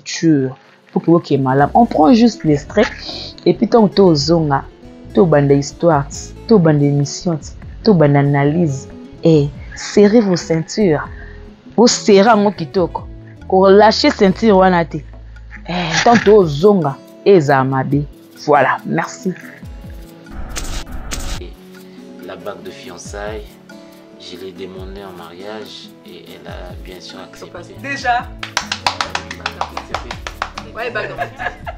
structure pour que vous soyez malade. On prend juste l'extrait et puis tant que tu zonga, tu bande histoire, tu bande émission, tu bande analyse et serrez vos ceintures. Vous serrez en kitoko. Pour lâcher ceinture wanate. Tant que zonga et zamabe. Voilà, merci. La bague de fiançailles, je l'ai demandé en mariage et elle a bien sûr accepté. Déjà. Ouais, bah non.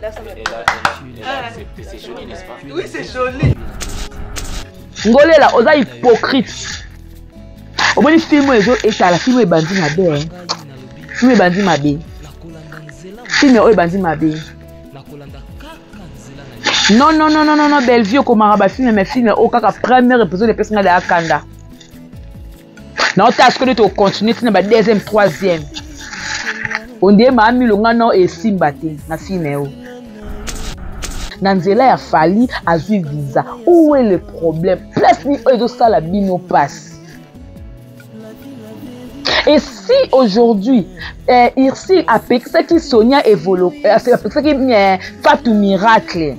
Elle a accepté, c'est joli, n'est-ce pas? Oui, c'est joli. Ngolé là, on a hypocrite. Au moins, le film est à la film est bandit ma belle. Film est bandit ma belle. Film est bandit ma belle. Non, non, non, non, non, non, belle vie au Komara, film, mais film au cas premier épisode de personnes de Akanda. Non, t'as ce que tu continues, tu n'as deuxième, troisième. On dit ma ami le non et simbate na film. Nanzela a fallu à suivre visa. Où est le problème? Place ni de ça la bino passe. Et si aujourd'hui, Irsil a pensé que Sonia évolue, a pensé que Fatou Miracle,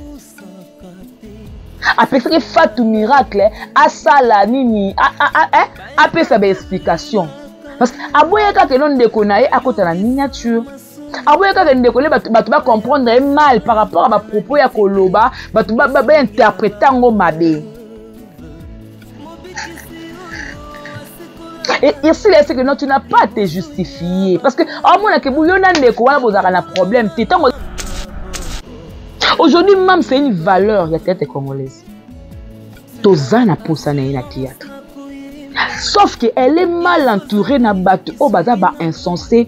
a pensé que Fatou Miracle a ça la nini, a fait sa explication. Parce que aboya ka que l'on déconnaît à côté de la miniature. Aboya ka que l'on déconnaît, tu vas comprendre mal par rapport à ma propos ya koloba, tu vas interpréter en mabe. Et ici, c'est que non, tu n'as pas à te justifier. Parce que, au moins, que vous avez un problème. Aujourd'hui, même, c'est une valeur, il y a tête congolaise. Tozana pour ça, na théâtre. Sauf qu'elle est mal entourée na bateau au bazaba insensé.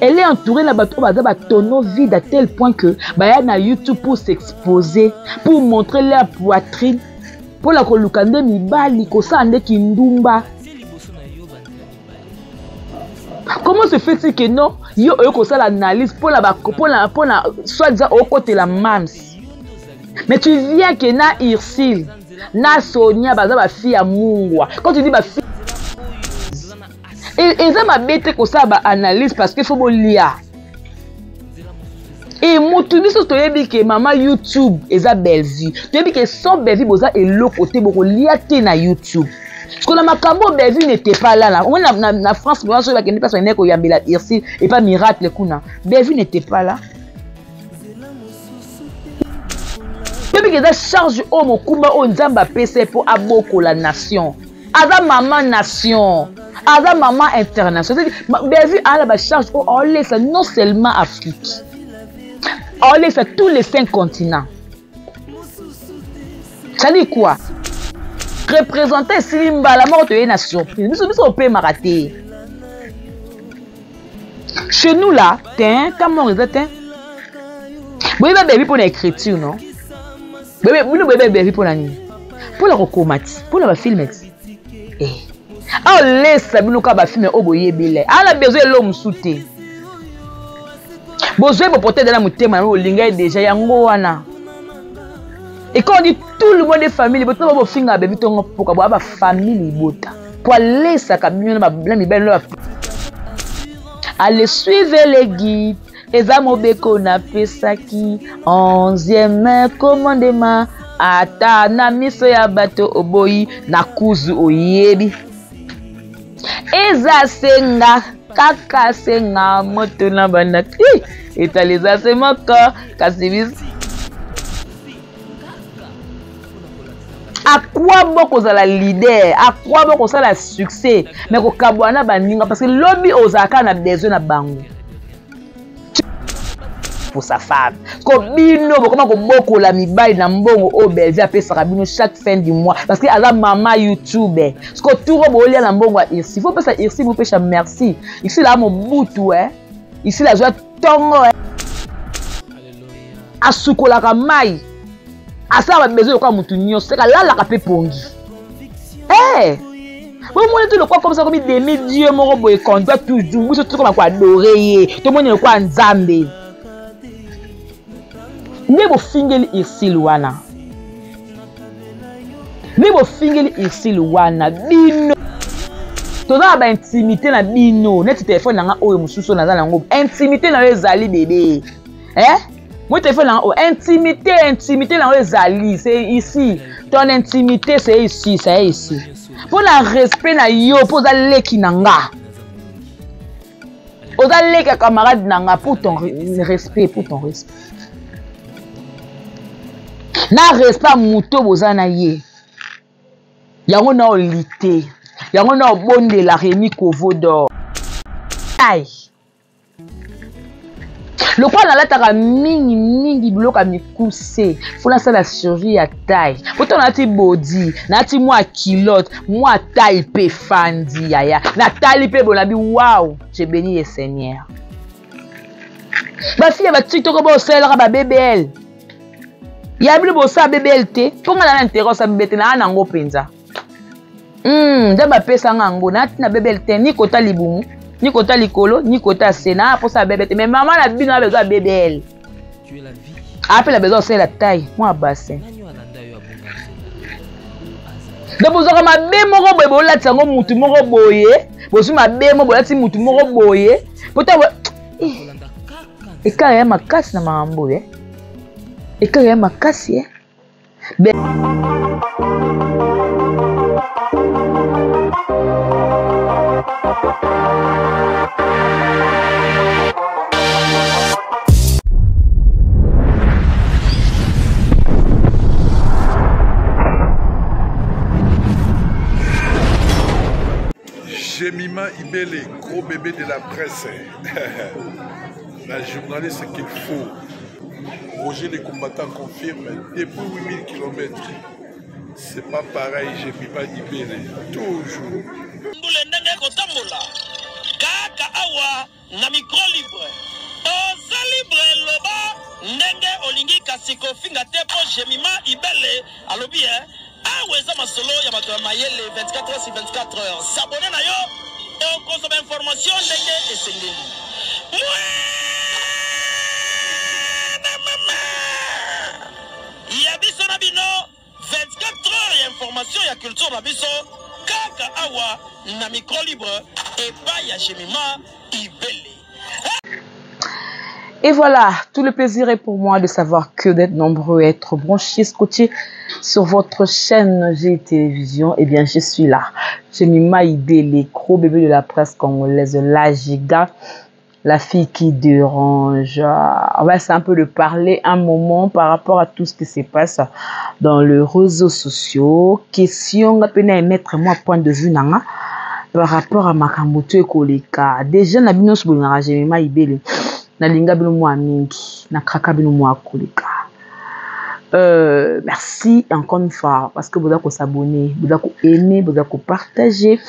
Elle est entourée na bateau au bazaba tonneau vide à tel point que, bah, y a YouTube pour s'exposer, pour montrer leur poitrine, pour la kolukande mibali, kosa ande kindumba. Comment se fait-il que non? Yo comme ça l'analyse pour la soit disant au côté la mams. Mais tu viens que na Irsil, na Sonia baza ba fille à Mungwa. Quand tu dis ba fille et ça m'a bête comme ça ba analyse parce que faut lire. Et moutuni so to yebi que maman YouTube eza belzi. Tu yebi que son belzi boza et le côté boko lire te na YouTube. Parce que la Macambo Belvi n'était pas là. On a France, moi je vais pas personne qui a mis Irsil et pas Miracle Kuna. Belvi n'était pas là. Depuis que ça charge au Mokumba au Nzamba PC pour aboko la nation. Aza maman nation. Aza maman internationale. Belvi a la charge au on laisse non seulement Afrique. On laisse tous les 5 continents. Ça dit quoi? Représenter Simba la mort de une surprise. Nous sommes au pays maraté. Chez nous là, comme on dit, vous avez bébé pour l'écriture, non? Vous avez bébé pour la nuit. Pour la recomati, pour la filmer. Eh. Ah, laisse nous quand filmer au boyer belle. Ah, la besoin l'homme souté. Besoin de porter dans la mouté, au linga déjà yango wana. Et quand on dit tout le monde est famille, il faut faire un bébé pour avoir une famille. Pour aller sa camion, allez suivre les guides. Les amobeko na pesaki 11e commandement. Ata na miso ya bato oboyi na kuzu oyebi. Eza senga kaka senga moto na banaki. Etaliza semaka kasibis. À quoi bon qu'on a la leader? À quoi bon qu'on a la succès? Mais qu'on kabwana baninga parce que lobby ozaka na besoin na bango. Pour sa femme. Comme bino comment qu'on boko la mibali na mbongo au Belgique après sarabino chaque fin du mois parce que ala maman YouTube. Parce que tout robo lia na mbongo ici. Faut pas ça ici vous pêche merci. Ici là mon boutou Ici la joie tongo Asukola kamai. Asa va besoin de quoi moutunio, c'est que là la capé pongi. Eh! Moi tout le quoi comme ça comme des dieux mon robot et qu'on doit toujours vous surtout comme quoi adorer. Tout le monde est quoi nzambe. Nebo fingeli Irsil wana. Nebo fingeli Irsil wana bino. Toza ba intimité na bino, net téléphone nanga oyo mususu naza nango. Intimité na yo zali bébé. Moi téléphone nanga oyo intimité na yo zali, c'est ici. Ton intimité c'est ici, c'est ici. Pour le respect na yo, pour leki nanga. Oza leki camarade nanga pour ton respect, pour ton respect. Na respect muto bozana ye. Yango na olité. Yango na obonde la Rémi Kovodor. Aïe. Le quoi na lataka mingi bloka mikuse. Faut la la chirurgie à taille. Pourtant na ti body, na ti moi kilote, moi taille pe fandi yaya. Na taille pe bonabi wow, j'ai béni le Seigneur. Ba fille ba TikTok ba osela ba BBL. Ya bili bo sa BBL te. Ponga na interro sa BBL na nango penza. Daba pesa ngango na tina BBL te ni kota libumu. Ni kota likolo, ni kota sena pour ça bébé. Mais maman la bino a besoin de BBL. Tu es la vie. Après la besoin c'est la taille. Moi bassin. De besoin ma bé moko boye bola tsango mutu moko boye. Bosu ma bé moko bola ti mutu moko boye. Pourtant et quand il y a ma casse na mambo et quand il y a ma casse Jemima Ibele, gros bébé de la presse. La journaliste qu'il faut. Roger les combattants confirme depuis 8000 km. C'est pas pareil, Jemima Ibele. Toujours. Kaka awa na micro libre. Oza libre loba ndenge olingi kasiko finga tepo Jemima Ibele alobi aweza masolo ya bato ya mayele 24 heures sur 24 heures. S'abonner na yo et consommer information ndenge esengeli. Ya biso na bino 24 heures ya information ya culture na biso kaka awa na micro libre et pas ya Jemima Ibele. Et voilà, tout le plaisir est pour moi de savoir que d'être nombreux à être branchés, scotchés sur votre chaîne G Télévision. Eh bien, je suis là. Jemima Ibele, gros bébé de la presse congolaise, la giga, la fille qui dérange. On va essayer un peu de parler un moment par rapport à tout ce qui se passe dans les réseaux sociaux. Question, à peine à mettre moi point de vue nanga par rapport à Makamboto et Koleka. Déjà, na bino subonara Jemima Ibele. Na linga bino mwa mingi, na kraka bino mwa Koleka. Merci encore une fois parce que vous avez s'abonner, vous avez aimer, vous avez partager.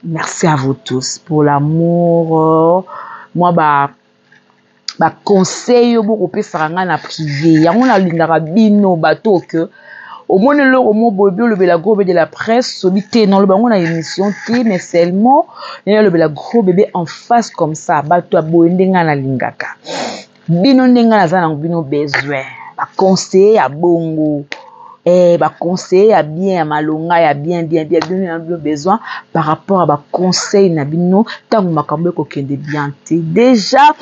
Merci à vous tous pour l'amour. Moi conseil beaucoup pe saranga na privé. Yango na linga bino bato que au moins le mot bobo le bela gros bébé de la presse solité non le bango na émission T mais seulement le bela gros bébé en face comme ça bato aboendenga na lingaka bino ndenga na za na bino besoin ba conseiller ya bongo ba conseiller ya bien ya malonga ya bien na besoin par rapport à ba conseil na bino tangu makambo ko kende bien te déjà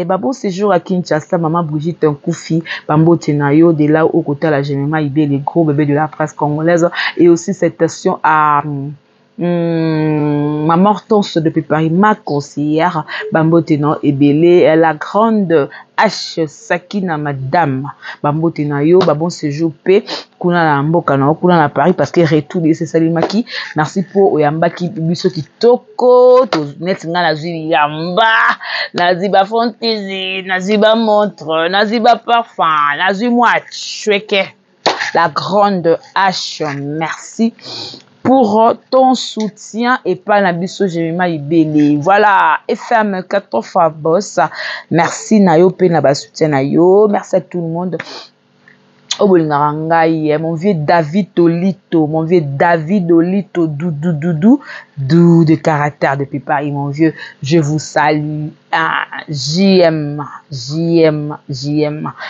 bon séjour à Kinshasa maman Brigitte Nkoufi bambote na yo de là au côté la Jemima Ibele les gros bébés de la presse congolaise et aussi cette station à ma Hortense depuis Paris, ma conseillère Bambotena Ebele, la grande H Sakina madame Bambotena yo babon séjour p kuna na mboka na kuna na Paris parce que retour c'est Salimaki merci pour oyambaki biso kitoko to net nga na zwi yamba na ziba fantaisie na ziba montre na ziba parfum na zwi moi chweke la grande H merci pour ton soutien et pas la biso Jemima Ibele. Voilà, FM 4 fois boss. Merci Nayo pe na ba soutien Nayo. Merci à tout le monde. Mon vieux David Olito, mon vieux David Olito, doudou de caractère depuis Paris, mon vieux. Je vous salue. JM.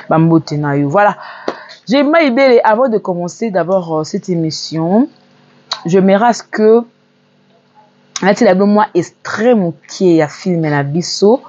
Bambote Nayo. Voilà. Jemima Ibele, avant de commencer d'abord cette émission, je me rase que Ati la moi extrême qui est à film na biso.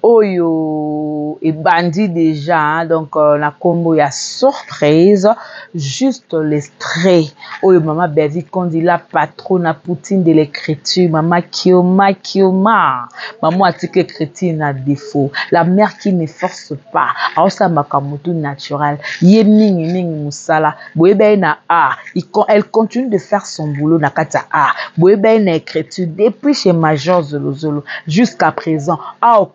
Oyo et bandit déjà, hein, donc la combo ya surprise, juste l'extrait. Oyo maman Bervi quand dit la patronne à Poutine de l'écriture, maman Kioma, maman a dit que chrétien a défaut, la mère qui ne force pas, alors ça makamoto naturel, yeming musala, boyebe na a, elle continue de faire son boulot na kata a, boyebe na écriture depuis chez Major Zolo jusqu'à présent, a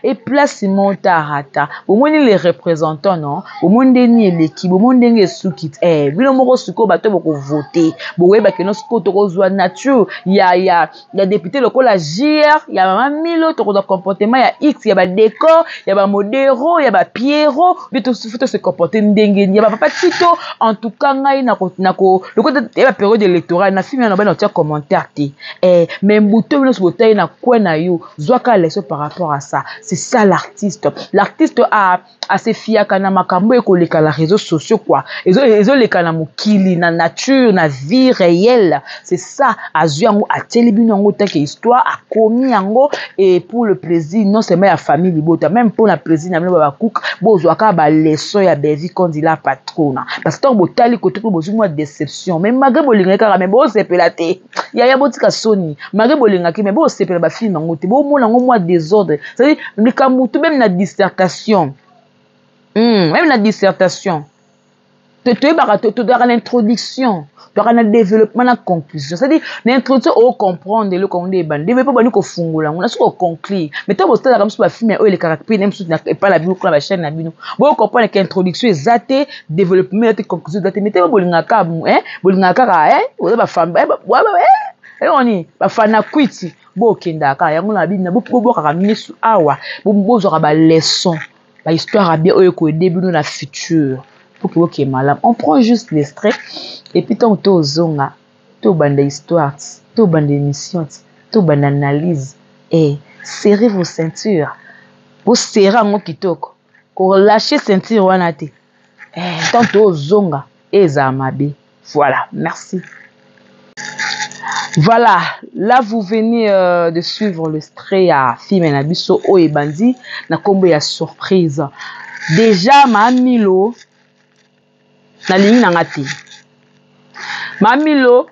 et place montarata au moins les représentants non au monde ni l'équipe au monde ni soukit bilo moko suko bato boko voter boye ba que nos suko to kozwa nature ya député local la JR ya mama Milo to ko comportement ya X ya ba décor ya ba modero ya ba Piero bito faut se comporter ndenge ya ba papa Tito en tout cas ngai na ko le côté ya ba période électorale na film na ba na tia commentaire ti mais mbuto bino so botai na kwena yo zwaka leso par rapport à ça. C'est ça l'artiste. L'artiste a se fiaka na makambo ekoleka la réseaux sociaux quoi. Ezo leka na mokili na nature na vie réelle. C'est ça azui yango ateli bino yango take histoire a commis yango et pour le plaisir non seulement ya famille libota même pour la plaisir na bino ba cook bozwaka ba leçon ya Bervi quand dit la patronne. Parce que botali côté ko bozu moi déception mais malgré bolinga kaka mais bo sepela te. Ya botika soni malgré bolinga ki mais bo sepela ba film yango te bo mona ngo moi désordre. C'est-à-dire, même la dissertation. Même la dissertation. Tu as l'introduction. Tu as le développement, la conclusion. C'est-à-dire, l'introduction, on comprend le qu'on est ban. Développement, on est fungula. On a ce conclut. Mais tu as posté comme ça, film, les caractères, même si tu n'as pas la Bible, la chaîne, la Bible. Bon, on comprend que l'introduction est zatée, développement, la conclusion, zatée. Mais tu as bolingaka, bolingaka, ou la femme, et on y va faire na kwiti bo kendaka yango na bina bo kaka misu awa bo bozora ba leçon ba histoire bien oyo ko début na futur pour que ok malam on prend juste l'extrait et puis tant to zonga to bande histoire to bande émission to bande analyse et serrez vos ceintures bo serra ngo kitoko ko lâcher ceinture wana te tant to zonga eza mabe voilà merci. Voilà, là vous venez de suivre le stray à film na biso o e bandi na kombo ya surprise. Déjà Mamilo na lingi na ngati. Mamilo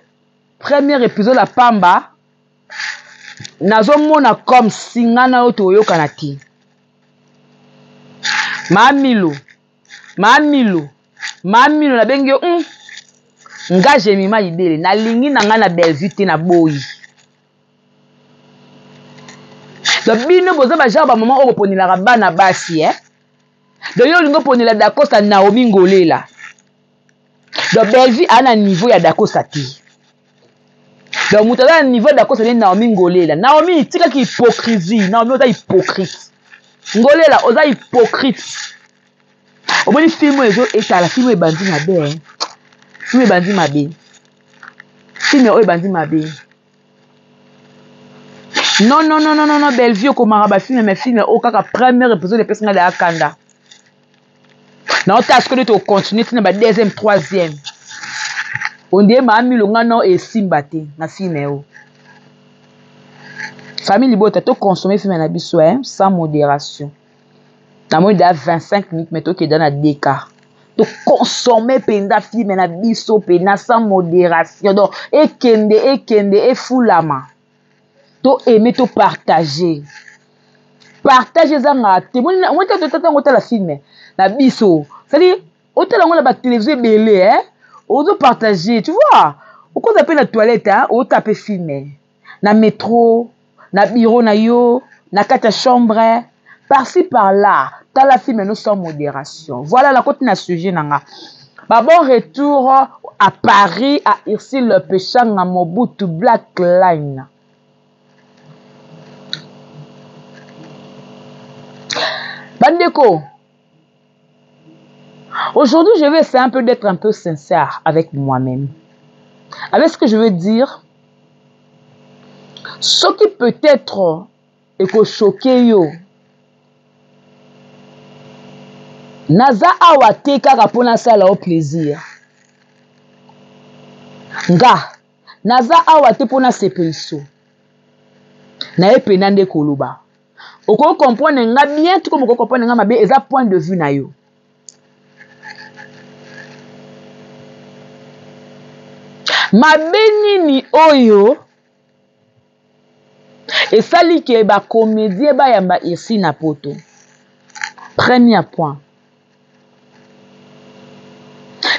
premier épisode la pamba nazomona comme singana o to yoka na ti. Mamilo na bengi nga Jemima Ibele na lingi na nga na Bervi te na boyi. Donc bino boza ba genre ba maman o ponila bana basi donc yo lingo ponila Dakosta Naomi Ngolela. Donc Bervi ana niveau ya Dakosta te. Donc mutala niveau Dakosta ni Naomi Ngolela. Naomi tika ki hypocrisie, Naomi oza hypocrite. Ngolela oza hypocrite. Omoni film ezo etala film e bandi na be film bandi mabe. Film oyo bandi mabe. Non, Bervi okomaka ba film mais film o kaka premier épisode de personne de akanda. Non tâche que tu continuer na ba deuxième, troisième. On dit Mamilo ngano e simba te na film o. Famille libota to consommer film na biso sans modération. Na moins de 25 minutes mais to ke dans na déca. To consommer penda film na biso pena sans modération. Donc ekende e fulama. To aimer to partager. Partager zanga te. Moi to la film na biso. C'est-à-dire autant on la télévision belé on partager, tu vois. Au quand taper la toilette on taper film. Na métro, na bureau na yo, na kata chambre, par-ci par-là. T'as la film nous sans modération. Voilà la côté na sujet nanga. Bon retour à Paris à Ici le péchant à Mobutu Black Line. Bandeko. Aujourd'hui, je vais essayer d'être un peu sincère avec moi-même. Avec ce que je veux dire, ce qui peut-être est choqué yo. Naza awate kaka pona sala au plaisir. Nga, naza awate pona sepeliso. na ye pena nde koloba oko comprendre nga bien tout comme oko comprendre nga mabe eza point de vue na yo mabe nini oyo esali ke ba comédien bayamba ici na poto. Premier point.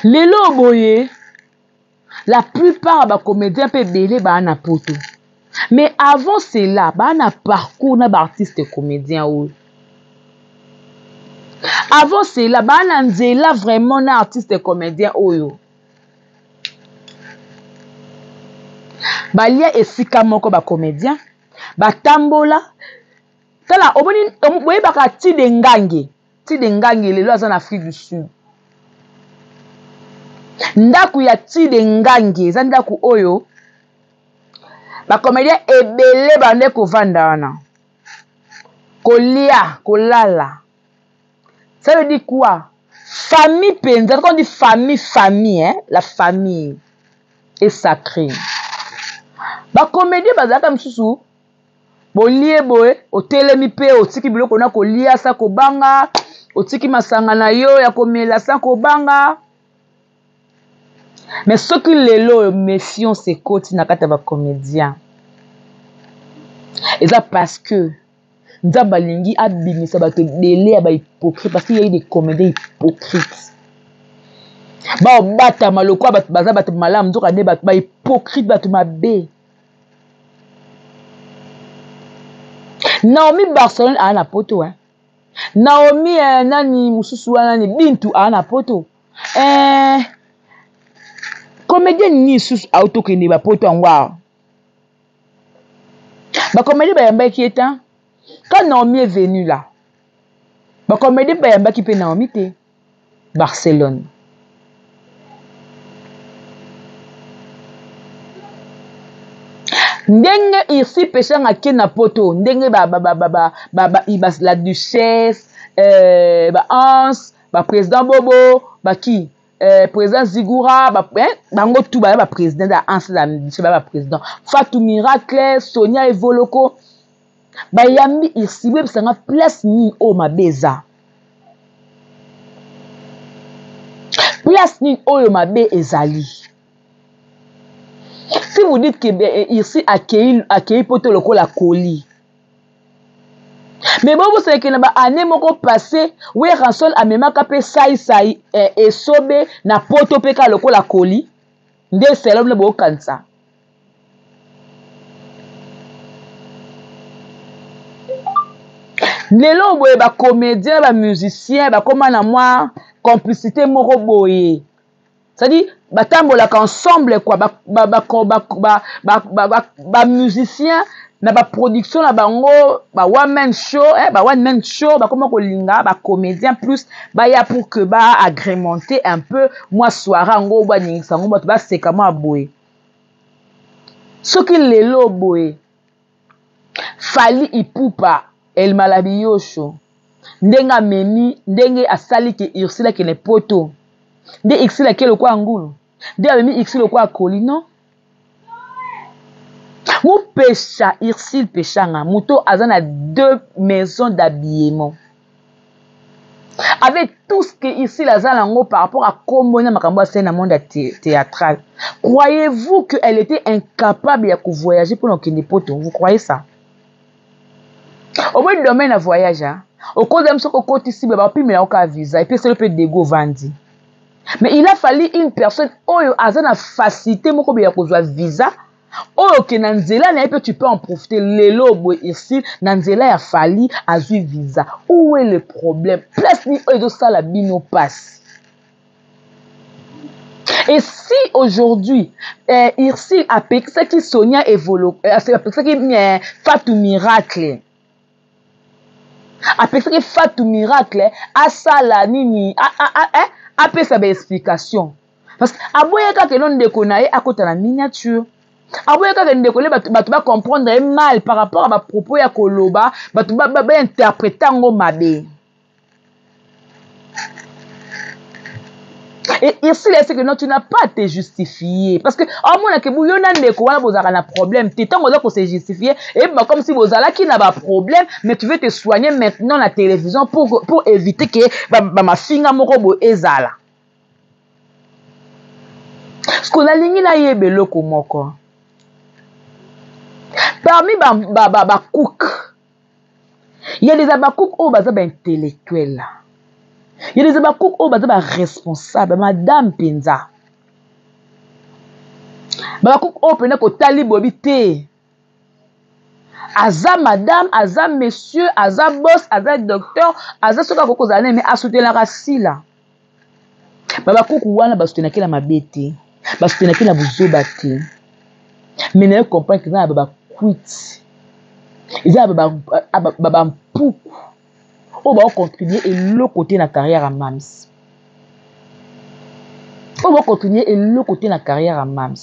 Lelo boye, la plupart ba comédiens pe belé ba na poto. Mais avant cela, ba na parcours na ba artiste comédien ou. Avant cela, ba na nzela vraiment na artiste comédien oyo. Ba lia esika moko ba comédien, ba tambola. Tala oboni boye baka Tide Ngange lelo aza na Afrique du Sud. Ndaku ya Tide Ngange eza ndaku oyo ba comédien ebele bande kovanda wana. Kolia, kolala. Ça veut dire quoi? Famille penza, quand on dit famille, hein, la famille est sacrée. Ba comédien bazaka msusu bolie boye otelemi pe otiki biloko na kolia sa kobanga otiki masanga na yo ya komela sa kobanga. Mais ce qui lelo méfiance c'est koti na kata ba comédien. Et ça parce que nzamba lingi abimisa bato belé ya ba hypocrite parce qu'il y a des comédiens hypocrites. Ba bata maloko bato baza bato malamu nzoka ne bato ba hypocrite bato mabe. Naomi Barcelone a na poto hein. Naomi nani mususu nani Bintu a na poto. Comédien ni sus auto kende ba poto ngwa. Ba comédien ba yamba qui est quand Naomi est venue là. Ba comédien ba yamba qui peut Naomi te Barcelone. Ndenge ici pêchant à na poto ndenge la duchesse ba Hans ba président Bobo ba qui président Zigura bango tout ba président da Hans la duchesse ba président Fatou Miracle Sonia Evoloko ba yambi ici be sanga place ni o mabeza place ni o mabe ezali. Si vous dites que ici accueilli poto loko la colis. Mais bon vous savez que na ba année moko passé, we Ransol amema ka pe sai et sobe na poto pe ka loko la colis. Nde selom le bo kansa. Lelo boye ba comédien ba musicien ba koma na moi complicité moko boye. C'est-à-dire, batambola ensemble quoi, musicien, na ba production na bango, ba one man show, ba comment kolinga, ba comédien plus, ba ya pour que ba agrémenter un peu, moi soirée ngo ba ningisa ngo ba sekama boye. Ce qui lelo boye. Fali Ipupa, El Malabiyosho. Ndenga memi, ndenge asali ke Ursula ke ne poto. De X la kelo kwa ngulu. De avemi X le kwa koli non. Mou pécha, Irsil péchanga. Mouto azana 2 maisons d'habillement. Avec tout ce que Irsil azana ngo par rapport à comment makambo c'est dans le monde théâtral. Croyez-vous qu'elle était incapable de voyager pour nos poto? Vous croyez ça? Au bout du domaine à voyage, au cause de ce côté ici, bah puis mais aucun visa et puis c'est le peu d'égo vandi. Mais il a fallu une personne oyo azana facilité moko be ya kozwa visa oyo ke na nzela na pe tu peux en profiter lelo boy ici na nzela ya fali azui visa. Où est le problème? Place ni oyo ça la bino passe. Et si aujourd'hui Irsil a pexé qui Sonia Evoloko a pexé qui Fatou Miracle a pexé qui Fatou Miracle a sala nini après ça explication parce que aboye ka ke non ndeko na ye akota na miniature aboye ka ke ndeko le batu ba comprendre mal par rapport à ba propos ya koloba batu ba interpréter ngo mabe. Et ici, c'est que non, tu n'as pas à te justifier. Parce que, au moins, que vous avez un problème, tu as se justifier. Et comme si vous avez un problème, mais tu veux te soigner maintenant la télévision pour éviter que ma fille est là. Ce qu'on a ligné là, il y a quoi. Parmi les cook, il y a des abakouk qui sont intellectuels. Il y a des abakouk qui sont responsables. Madame Penza. Abakouk qui sont talibobité. Aza madame, aza monsieur, aza boss, aza docteur, aza soka koko zane, mais a soutenir la sila. Abakouk wana ba soutenir la mabete, ba soutenir la buzobate. Mais ne comprendre que ça ba quit. Ils ont baba mpoukou. On va continuer et le côté de la carrière à Mams. On va continuer et le côté de la carrière à Mams.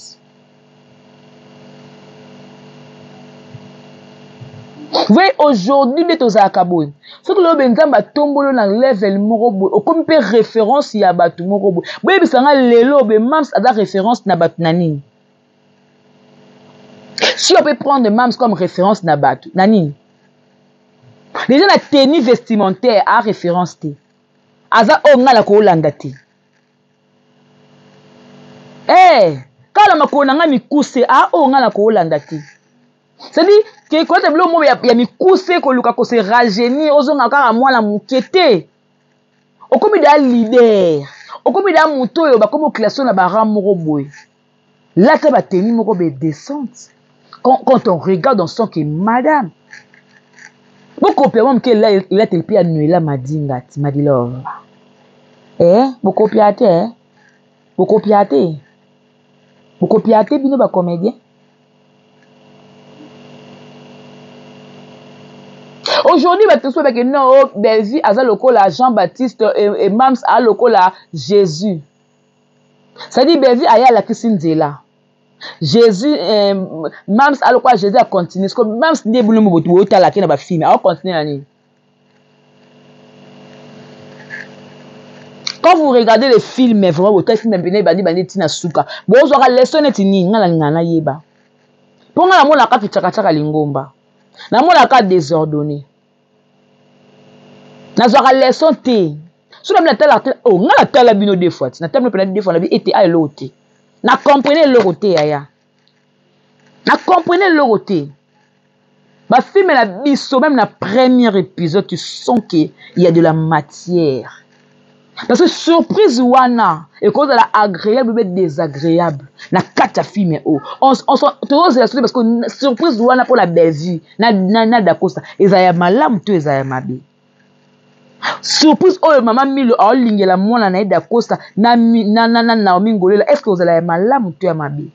Vous voyez, aujourd'hui, de tous à Kaboy. Ce que l'on a tombé dans le level morobo, comme peut référence il y a batu morobo. Vous voyez, ça a l'élo, Mams a la référence na batu nani. Si on peut prendre Mams comme référence na batu nani. Déjà la tenue vestimentaire a référence té. Aza onga la ko landa té. Kala makona nga mikuse a onga la ko landa té. C'est-à-dire que quand tu veux il y a mikuse ko luka ko se rajeunir ozonga kaka mwana mukete. Okomi da leader. Okomi da muto yo ba comme classe na ba ramoro boy. Là ça ba tenue moko be décente. Quand on regarde on sent que madame beaucoup de gens qui il a été payé à Noël Madinga, Madilov. Beaucoup de piaté, beaucoup de piaté, beaucoup de piaté, bino ba comédien. Aujourd'hui, bah tout ça avec non, Belzi a loko la Jean-Baptiste et Mams a loko la Jésus. Ça dit Belzi a la Kisindela. Jésus, Mams a le quoi Jésus a continué. Parce que Mams n'est pas le mot de l'autre là qui n'a pas fini. On continue l'année. Quand vous regardez les films, vraiment, vous avez filmé bandi tina suka. Bon, vous aurez leçon et tini ngala ngana yeba. Pour ngala mo la carte tchaka lingomba. Na mo la carte désordonnée. Na zora leçon té. Sur la telle oh ngala telle bino deux fois. Na telle peut-être deux fois la vie était à l'autre. Na comprenez le côté aya. Na comprenez le côté. Ma film la biso même la premier épisode tu sens qu'il y a de la matière. Parce que surprise wana et cause de la agréable mais désagréable. Na quatre film on toujours c'est parce que surprise wana pour la belle vie. Na dakosa ezaya malamu to ezaya mabe. Surprise oh maman milo a lingela mwana na ida costa na Naomi Ngolela est-ce que vous allez malamu tu amabi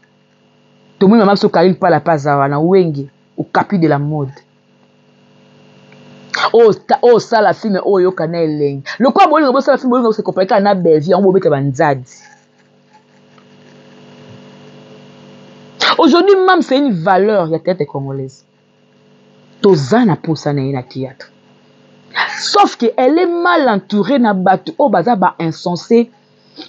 to moi maman so Karine pas la paza na wenge au capi de la mode oh ça la film oh yo kana eleng le quoi bolingo bo ça la film bolingo se comparer na Belvi on bobeta banzadi. Aujourd'hui même c'est une valeur ya tête congolaise tozana pour ça na théâtre. Sauf qu'elle est mal entourée na batu au baza ba insensé.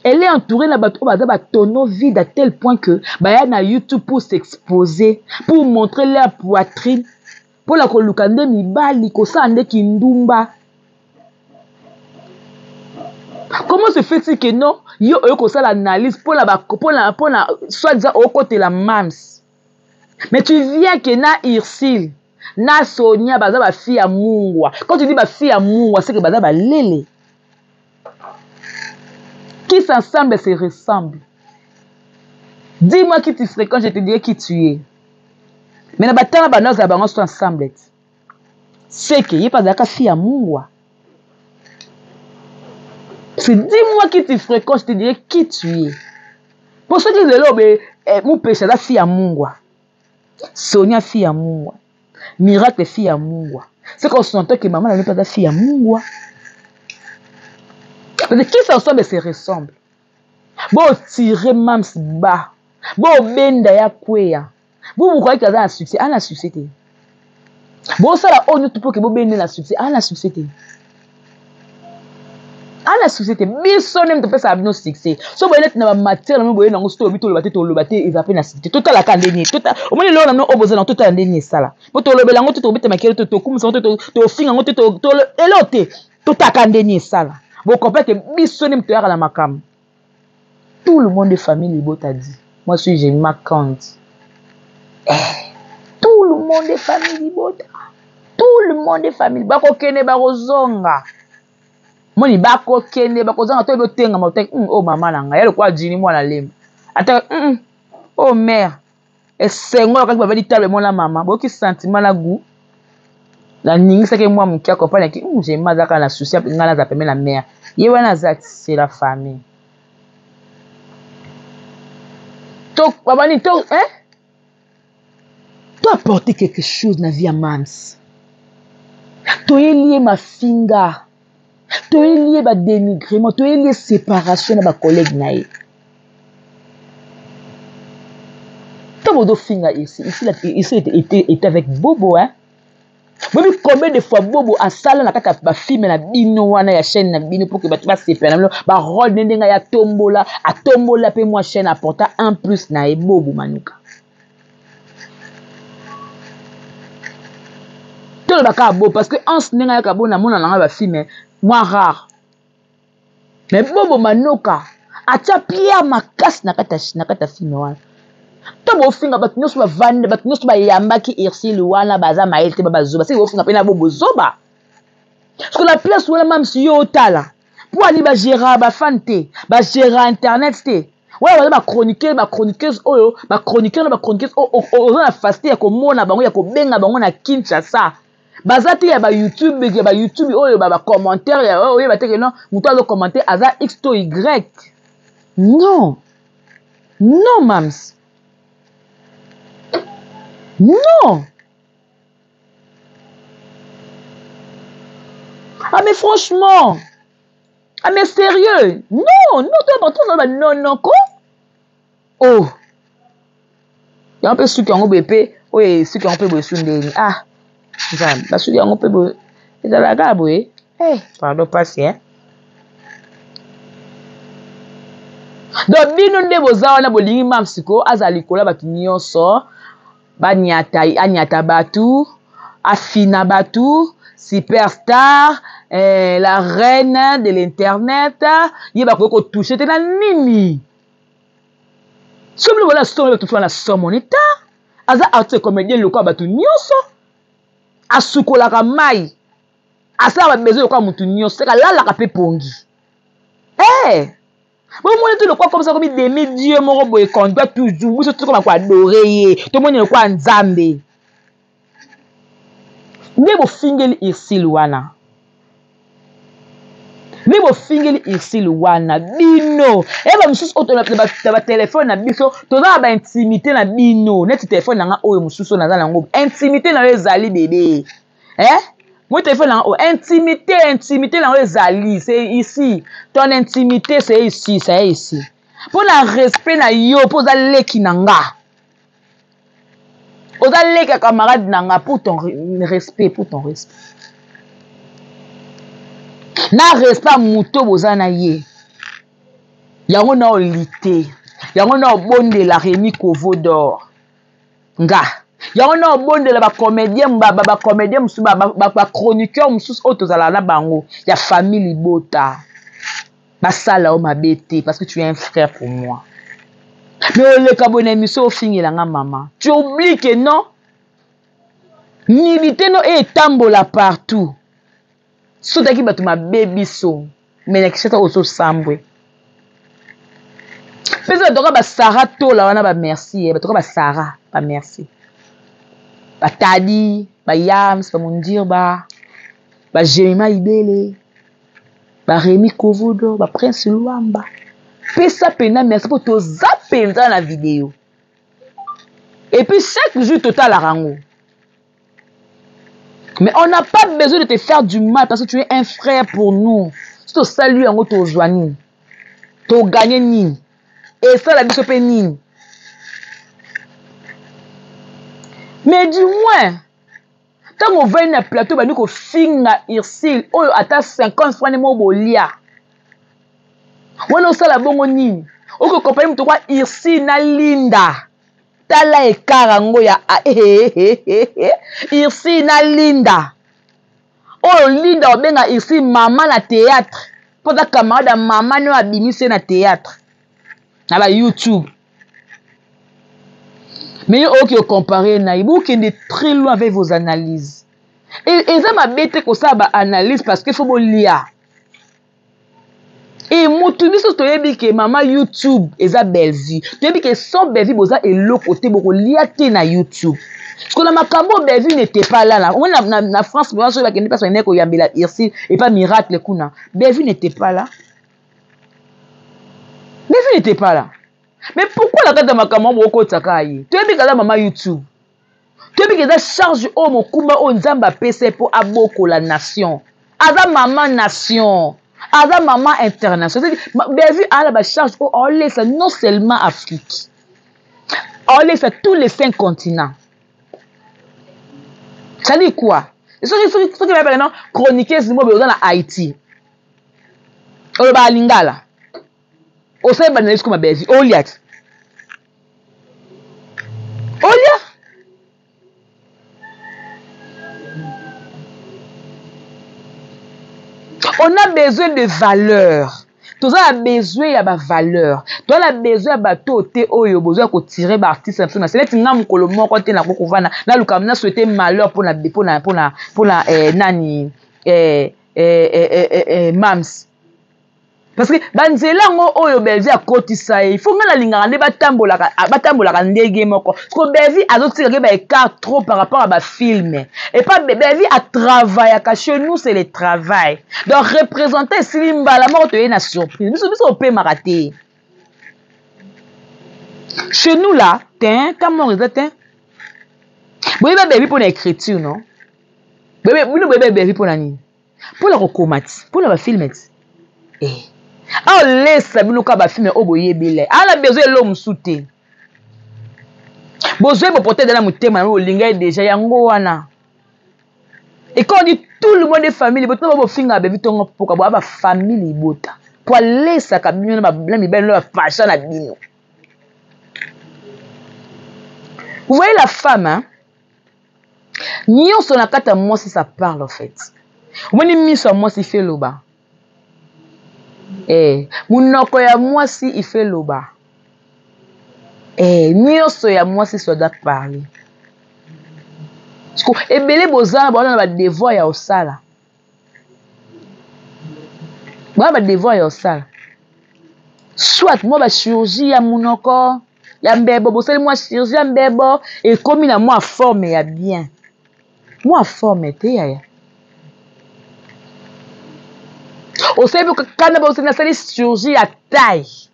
Elle est entourée na batu au baza ba tonneau vide à tel point que ba ya na YouTube pour s'exposer, pour montrer leur poitrine, pour la kolukande mibali ko sande kindumba. Comment se fait-il que non yo ko ça l'analyse pour la soit disant au côté la Mams. Mais tu viens que na Ursule na Sonia baza ba fille à Mungwa. Quand tu dis ba fille à Mungwa, c'est que baza ba lele. Qui s'ensemble se ressemble. Dis-moi qui tu fréquentes, je te dirai qui tu es. Mais na batana ba noza ba sont ensemble. C'est que y pas ka fille à Mungwa. C'est dis-moi qui tu fréquentes, je te dirai qui tu es. Pour ceux qui disent là mon péché la fille à Mungwa. Sonia fille à Mungwa. Miracle fille à Mungwa. C'est qu'on s'entend que maman n'est pas la fille à Mungwa. Parce que qui s'ensemble se ressemble. Bon tirer Mams bas. Bon benda ya kweya. Vous croyez qu'il y a un succès? Ah, la succès. Bon ça la on tout pour que vous bende la succès. Ah, la succès. Ah, la société biso nem to pesa abino succès so boye net na matière na boye nango sto bito lobate ils appellent na cité total la kandeni total o moni lo na no oboza na total ndeni sala po to lobela ngo to bita makelo to kumisa to finga ngo to elote total kandeni sala bo complète biso nem to yaka la makam tout le monde de famille Libota dit moi suis j'ai ma compte tout le monde de famille Libota tout le monde de famille bako kene bakozonga moni bako kende bakozanga to botenga motek oh mama nanga yele kwa jini mwana lemba ata oh mère esengo ka ba di table mona mama boki sentiment na goût la ningi sake moi mon kia comprendre ki j'ai mazaka na souci ngana za pemela mère ye wana za c'est la famille donc babani to tu apporter quelque chose na vie à mams to lié ma finga tu es lié à dénigrement, tu es lié à séparation de ma collègue naïe. Tu as finga ici était avec Bobo, hein? Même combien de fois Bobo a salé na kata ba film na bino wana ya chaîne na bino pour que ba tu vas séparer ba rôle ndenga ya tombola a tombola pe moi chaîne apporta un plus na e Bobo manuka. Tout le baka bo parce que en ce ndenga ya kabo na mona na ba film moi rare. Mais Bobo Manoka a pia makas na kata film wana. To bo finga bat nyos ba vande bat nyos ba yamba ki irsi luwana baza maete ba bazoba. Si bo finga pena Bobo zoba. Parce que la place wala mam si yo tala. Pour ali ba gérer ba fante, ba gérer internet té. Ouais wala ba chroniqueuse oyo, ba chroniqueur o na fasté ya ko mona bango ya ko benga bango na Kinshasa. Bazati ya ba YouTube oyo ba commentaire ya oyo ba teke non muto azo commenter aza x to y non mams non ah mais franchement ah mais sérieux non quoi oh ya un peu suki yango bépé oye suki yango pe bosu ndeni ah Zan, basuki yango pe bo ezalaka boye pardon pasi donc bino nde boza wana bolingi mamsiko azali kola bato nyonso anyata batu afina batu superstar la reine de l'internet ye bakoki kotouche te na nini somi bola somo bato na somonita aza artiste comédien lokola bato nyonso asukolaka mai asala besoin de quoi mutu nyonso lalaka pe pongi bomoni tout le quoi comme ça comme demi-dieu moko boye qu'on doit toujours biso tout comme quoi adorer ye to moni le quoi nzambe nde bofingeli irsil wana bino eba mosusu oyo ba telefone na biso toza ba intimité na bino neti telefone nanga oyo mosusu naza nango intimité na yo ezali bébé moi téléphone nanga oyo intimité nango ezali c'est ici ton intimité c'est ici mpo na respect na yo mpo oza leki na nga oza leki ya camarade na nga pour ton respect na respect muto boza na ye yango na olite yango na obondela Rémi Kovo d'or nga yango na obondela bacomédien mosusu bachroniqueur mosusu oyo tozala na bango ya famille Libota basala o mabe te parce que tu es un frère pour moi mais oleka boye na émission ofingelanga mama tu oublies que non nilité no etambola partout sotaki bato mabe biso me na kishata ososambwe pesa batoka basara tola wana bamerci batoka basara bamerci batadi bayams bamondir bajemima ibele barémi kovodo baprince lwamba pesa pena merci mpo toza mpenza na video et puis chaque jour totalaka yango. Mais on n'a pas besoin de te faire du mal parce que tu es un frère pour nous. Si tu salues en tu joignes, tu gagnes ni. Et ça la biso pe ni. Mais du moins, quand on va na plateau, bah nous qu'on finga irsil, oh ata 50 francs de mots bolia. wana osala bongo nini okokompare mutu kwa Irsi na Linda tala ekara ngo ya Irsi na Linda oyo Linda obenga Irsi mama na théâtre pota camarade ya mama no abimise na théâtre na ba YouTube mais ok comparer na ibu kende très loin avec vos analyses et ça m'a bête ko ça ba analyse parce que faut lire et mutu biso toyebi ke mama YouTube eza Belvi toyebi ke son Belvi boza elo côté boko lia te na YouTube parce que la makambo Belvi n'était pas là na France moi je ba kende pas so neko yambela Irsi et pas miracle kuna Belvi n'était pas là Belvi n'était pas là mais pourquoi la kata makambo boko tsakayi toyebi kala mama YouTube toyebi ke za charge o mokumba o nzamba pese po aboko la nation aza mama nation Aza maman internationale. Belvi a la charge on laisse non seulement Afrique. On laisse tous les 5 continents. Ça dit quoi? Ce qui va maintenant chroniquer ce mot dans Haïti. On va à Lingala. On sait pas comme Belvi. Oliat. On a besoin de valeur. Tout ça a besoin de valeur. Tout ça a besoin de bateau oyo besoin de tirer artiste c'est là tinga mukolo moko te na kokuvana na lukamna souhaiter malheur pour la nani mams. Parce que banzela ngo oyo Belvi a kotisa il faut nga la linganga nde batambola ndege moko parce que Belvi azotira ba écart trop par rapport à ba film et pas Belvi a travaillé car chez nous c'est le travail donc représenter Simba la mort te na surprise biso on peut marater chez nous là comment on dit boyeba Belvi pour l'écriture non boyeba Belvi pour la nini pour la recomati pour la film on laisse biluka ba film oboyebile ala besoin l'homme souté besoin de porter dans la mutema o linga déjà yango wana et quand on dit tout le monde est famille boto ba finga be vitongo poka ba famille bota pour laisser ka bino na ba mibele na fashion na bino. Vous voyez la femme hein nyonso na kata moi si ça parle en fait omoni miso moi si fait loba munoko ya mwasi ife loba nyonso ya mwasi so doit parler ebele bozala baona ba devoir ya osala ba devoir ya osala soit moi ba chirurgie ya munoko ya mbebo bosali moi chirurgie ya mbebo ekomi na moi forme ya bien moi forme te ya au sein quand on a fait chirurgie à taille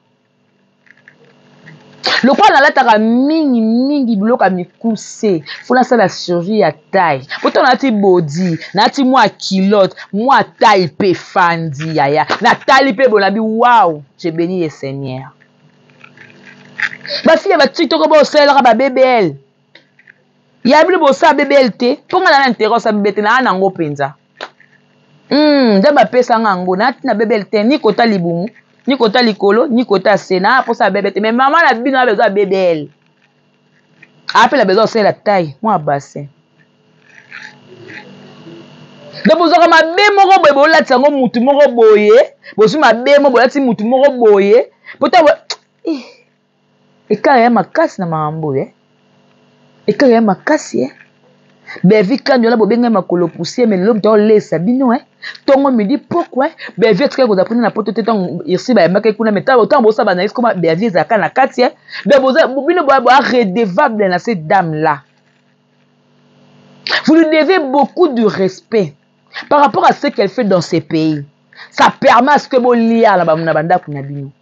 le quoi na lataka mingi bloka mikuse faut la la chirurgie à taille pourtant na ti body na ti moi kilote moi taille pe fandi yaya na taille pe bonabi wow j'ai béni le Seigneur ba fille ba TikTok ba osela ba BBL ya bi bo sa BBL te ponga na interroge sa BBL na nango penza Ndaba pesa ngango na bebel te ni kota libumu ni kota likolo ni kota sena pour ça bébé mais maman la bino a besoin de bébé appelle a besoin c'est la taille moi bassin de bozaka mabe moko boye bolati sango mutu moko boye bosu mabe moko bolati mutu moko boye pota ekala ya makasi na mambo ekala ya makasi Belvi quand on a besoin makolo pousser mais l'homme doit laisser bino tongo midi pourquoi Belvi est-ce que vous apprenez na poto teton ici ba maka kuna meta autant bossa banaïs comme Belvi zaka na kati mais bino ba redevable na cette dame là vous lui devez beaucoup de respect par rapport à ce qu'elle fait dans ces pays ça permet à ce que bo lia la bamuna banda kuna bino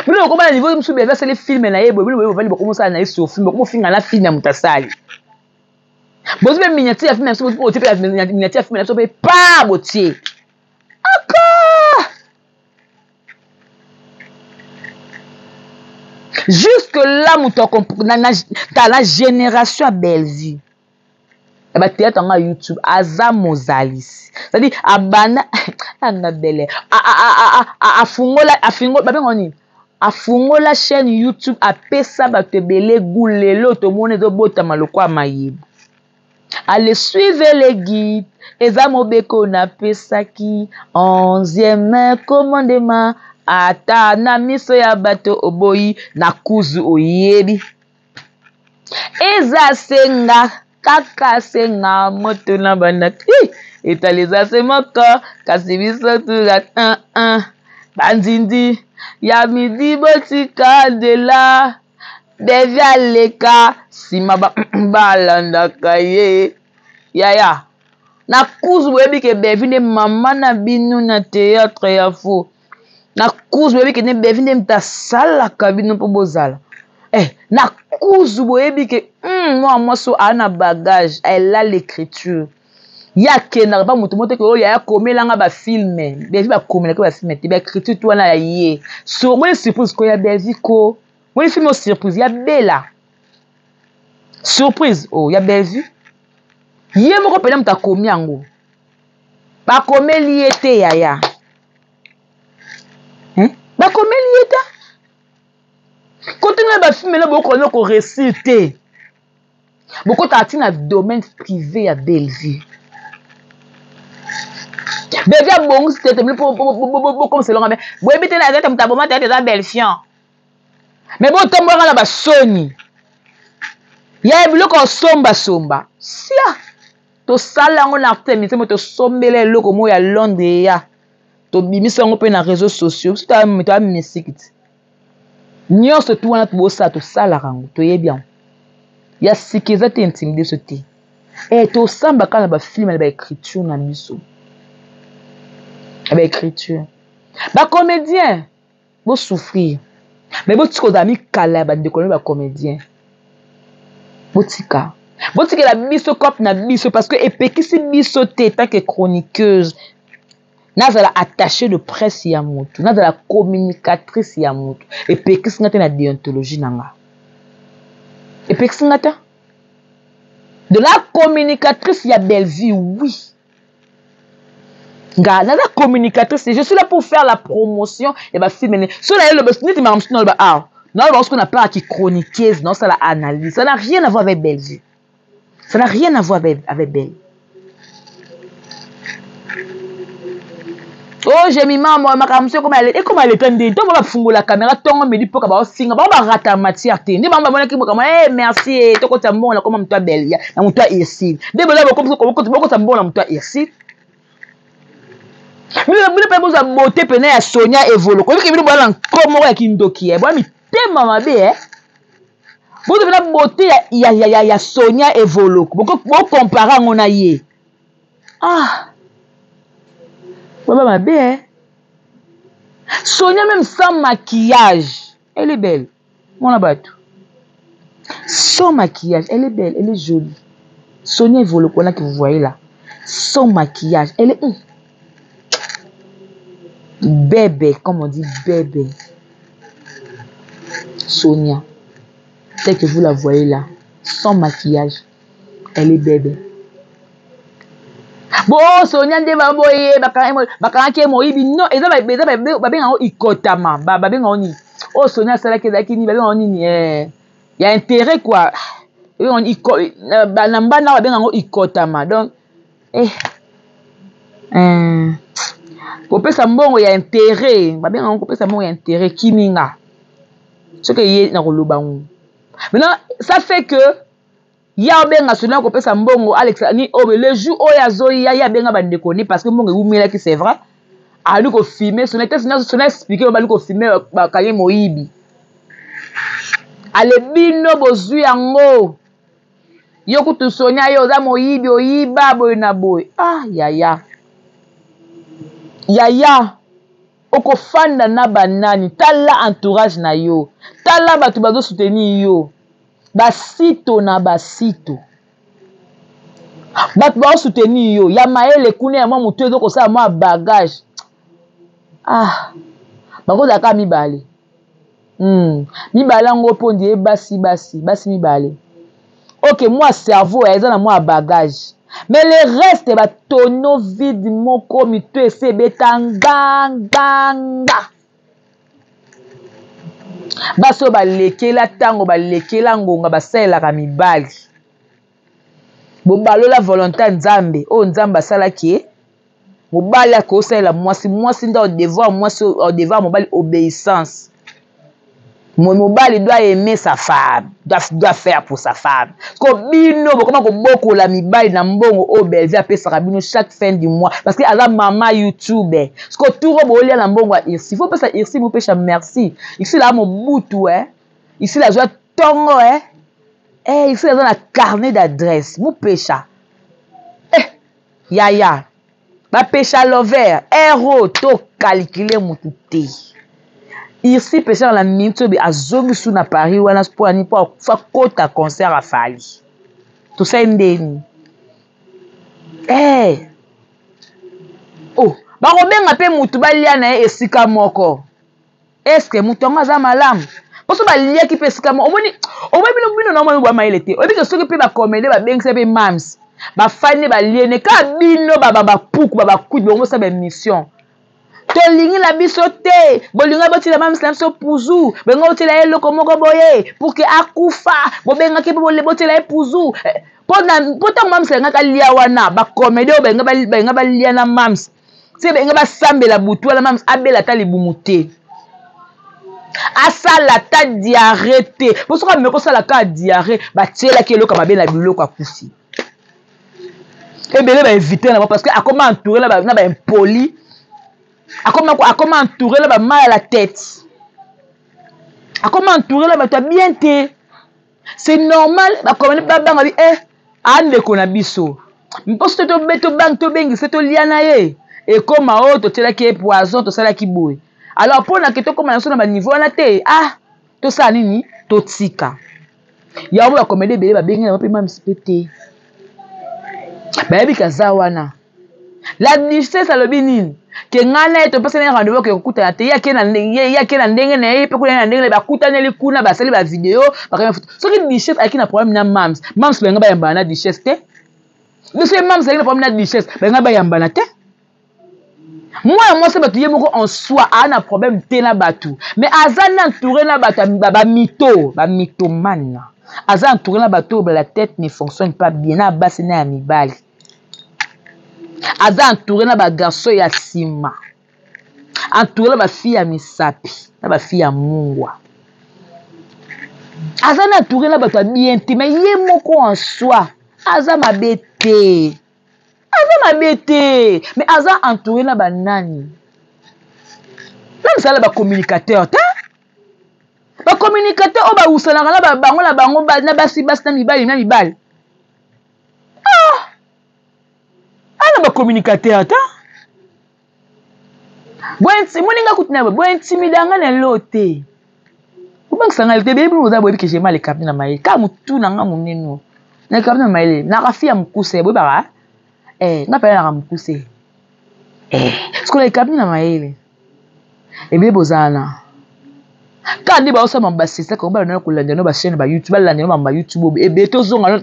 bino ko ba niveau musu Belvi c'est les films na yebo bino ba bali commencer na sur film ko finga na film ya mutasali Bosi be miniature ya film na so o type ya miniature ya film na so be pa botier. Encore. Jusque là muto dans la génération Belvi. E ba théâtre nga YouTube aza mozalis. C'est-à-dire abana anga bele afungola chaîne YouTube apesa bato ebele goût lelo tomoni ezobotama lokwa mayibu. Allez suivre les guides eza mobeko napesaki 11e commandement ata na miso ya bato oboyi na kuzu oyebi eza senga kaka senga moto na bandaki etaleza se moko kasi biso tula bandindi ya midi botika ndela devia leka sima balandaka ye yaya na kuzu boyebi ke bevi nde mama na bino na théâtre ya fo na kuzu boyebi ke nde bevi nde mutu asalaka bino mpo bozala na kuzu boyebi ke mwa mwasi aa na bagage elle a l'écriture ya kendaka pa moto moto ke oyo ya komelanga bafilme bevi bakomelaka bafilme te baécriture to wana ya ye so moni surprise ko ya bevi ko moni filme o surprise ya bela surprise ya bevi ye moko pena moto akomi yango bakomeli ye te yaya bakomeli ye te kotenga bafilme na bokona koresir te bokota atina domaine privé ya Bellevue bevi abongisi te temeli bokomiselonga me boyebi te na eza te moto aboma te eza belfian me botombolanga na basoni ya biloko osombasomba sia tosala yango na artemise mo tosombela eloko mo ya Londres ya tobimisa yango mpe na réseaux sociaux biso toamoto amisiki te nyonso tu wana tobosala tosalaka yango toyebi yango ya sika eza te intimide biso te tosambaka na bafilme na baécriture na biso na baécriture bacomédien bosouffrir mais botika ozala mikala ya bandeko na bacomédien botikela biso cope na biso parce que epekisi biso te tant que chroniqueuse nazala attaché de presse ya motu nazala communicatrice ya motu epekisi nga te na déontologie na nga epekisi nga te de la communicatrice ya Bellevue oui nga naza communicatrice je suis là pour faire la promotion ya bafilme so na yeloba neti makambo so naloba naloba soki na part qui chroniqueuse naosala analyse ça n'a rien à voir avec Bellevue ça n'a rien à voir avec Belle. Oh, j'ai mis maman, ma caméra, comme elle est tendue. Donc, on va fouiller la caméra, ton me dit pour qu'on signe, on va rater la matière. Ni maman, on qui me merci, toi, quand tu es bon, là, comme toi, Belle, là, toi, ici. Dès que tu es bon, là, toi, ici. Mais vous ne pouvez pas vous beauté, peine à Sonia et Volo. Quand vous voulez voir comment on a Kindoki, bon, mais t'es maman, vous devez la beauté, il y a Sonia et Volo. Vous comparez on a yé. Maman, ma belle. Sonia, même sans maquillage, elle est belle. Mon abattu. Sans maquillage, elle est belle, elle est jolie. Sonia et Volo, que vous voyez là. Sans maquillage, elle est. Bébé, comme on dit, bébé. Sonia, tel que vous la voyez là, sans maquillage, elle est bébé. Bon, Sonia nde baboye bakanga moyibi non eza babenga ngo ikotama babenga oni oh Sonia sala kezaki ni babenga oni ya intérêt quoi na mbana babenga ngo ikotama donc kopesa mbongo ya intérêt babenga ngo kopesa mbongo ya intérêt kininga ce que yé na koloba ngo maintenant ça fait que ya benga Sonia kopesa mbongo Alex ni le jour oya zoya ya benga bandeko ni parce que mbongo eumela ki c'est vrai ali ko filmer Sonia expliquer ba li ko filmer ba kanye moyibi ale bino bozui yango yo kutu Sonia yo za moyibi oyiba boy na boy yaya okofanda na banani tala entourage na yo tala batu bazo soutenir yo basito na basito bato bao soutenir yo ya mayele kuna ya mwa mutu ezo kosala mwa bagage bakozaka mibale mibale yango mpo ndie basi mibale ok mwa cerveau eza na mwa bagage Mais le reste, ba tonneau vide, moko, mito, ese, betanganga. Baso ba lekela tango, ba lekela ngonga, ba sela kamibali. Bobalo la volonté nzambe, o nzamba sala ki, mobali ko sela mwasi nda au devoir, mwasi au devoir, mobali obéissance. Mobali doit aimer sa femme, doit faire pour sa femme. Ko bino comment ko boko la mibali na mbongo o belvi apesa kabino chaque fin du mois parce que ala mama YouTube. Ko tout robolia na mbongo ici. Faut pas ça ici vous pêche merci. Ici là mon boutou Ici la joie tongo ici là dans la carnet d'adresse. Vous pêche. Yaya. Ba pêche à l'over. Héros to calculer mututé. Ici, pêcheur la minute, à Zogu sous na Paris, ou à pour faire côte à concert à Fali. Tout ça, indéni. Oh, bah, Robin a fait Moutouba liana et Sika Moko. Est-ce que Moutonga za malam? Parce que lia qui fait Sika Moko. Au moins, non, non, non, il était. Au lieu que ceux qui peuvent commander, bah, bien que c'est mams. Bah, fani, bah, liene, ka bino, bah, pouk, bah, coude, bah, ça, bah, mission. Tolingi la bisote, bolinga boti la mam slam so puzu, benga boti la eloko moko boye, pour que akufa, bobenga ke boti la puzu. Pota mam slam ka lia wana, ba komede benga ba lia na mams. Se benga ba sambe la butu la mams abela ta libumute. Asala ta diarrhée. Pour ça me ko sala ka diarrhée, ba tiela ke eloko ba bela biloko akufi. Ebele ba éviter na parce que a comment entourer na ba impoli. A comment entourer là, mal à la tête. A comment entourer là, tu as bien été. C'est normal. Comme on dit, ande kona biso. Parce que tu beto bang to bengi, c'est to liana ye. Et comme à autre, tu là qui est poison, tu sais là qui boue. Alors pour na que tu comme na sur na niveau na te, to ça nini, to tika. Ya on va commander bébé ba bengi na pa même spété. Ba bi kazawana. La distress à l'obinine. Que ngana eto pesa na rendez-vous que kuta te ya ke na ndenge na ye pe ko na ndenge ba kuta na likuna ba sali ba vidéo ba ka photo so ki distress aki na problème na mams benga ba yamba na distress te mais c'est mams aki na problème na distress benga ba yamba na te moi c'est batu ye moko en soi a na problème te na batu mais azana entouré na batu ba mito man azana entouré na batu la tête ne fonctionne pas bien na basi na mibali. Aza entouré na ba garçon ya sima. Entouré na ba fille ya misapi, na ba fille ya mungwa. Aza na entouré na ba to bien te mais ye moko en soi. Aza mabete. Mais aza entouré na ba nani. Même ça ba communicateur ta. Ba communicateur o ba usana na ba bango na basi na mibali. Ba communicateur ta bwenti moninga kutina ba intimidanga na lote ubang sanga te bebi uza bobi ke jema le kapina maile ka mutu na nga muneno na kapina maile na rafia mkuse bobi ba na pala na mkuse sko le kapina maile ebe bozana kandi ba osa mambasisa ko ba na kulanda no ba chaîne ba YouTube la ne ba YouTube ebe tozonga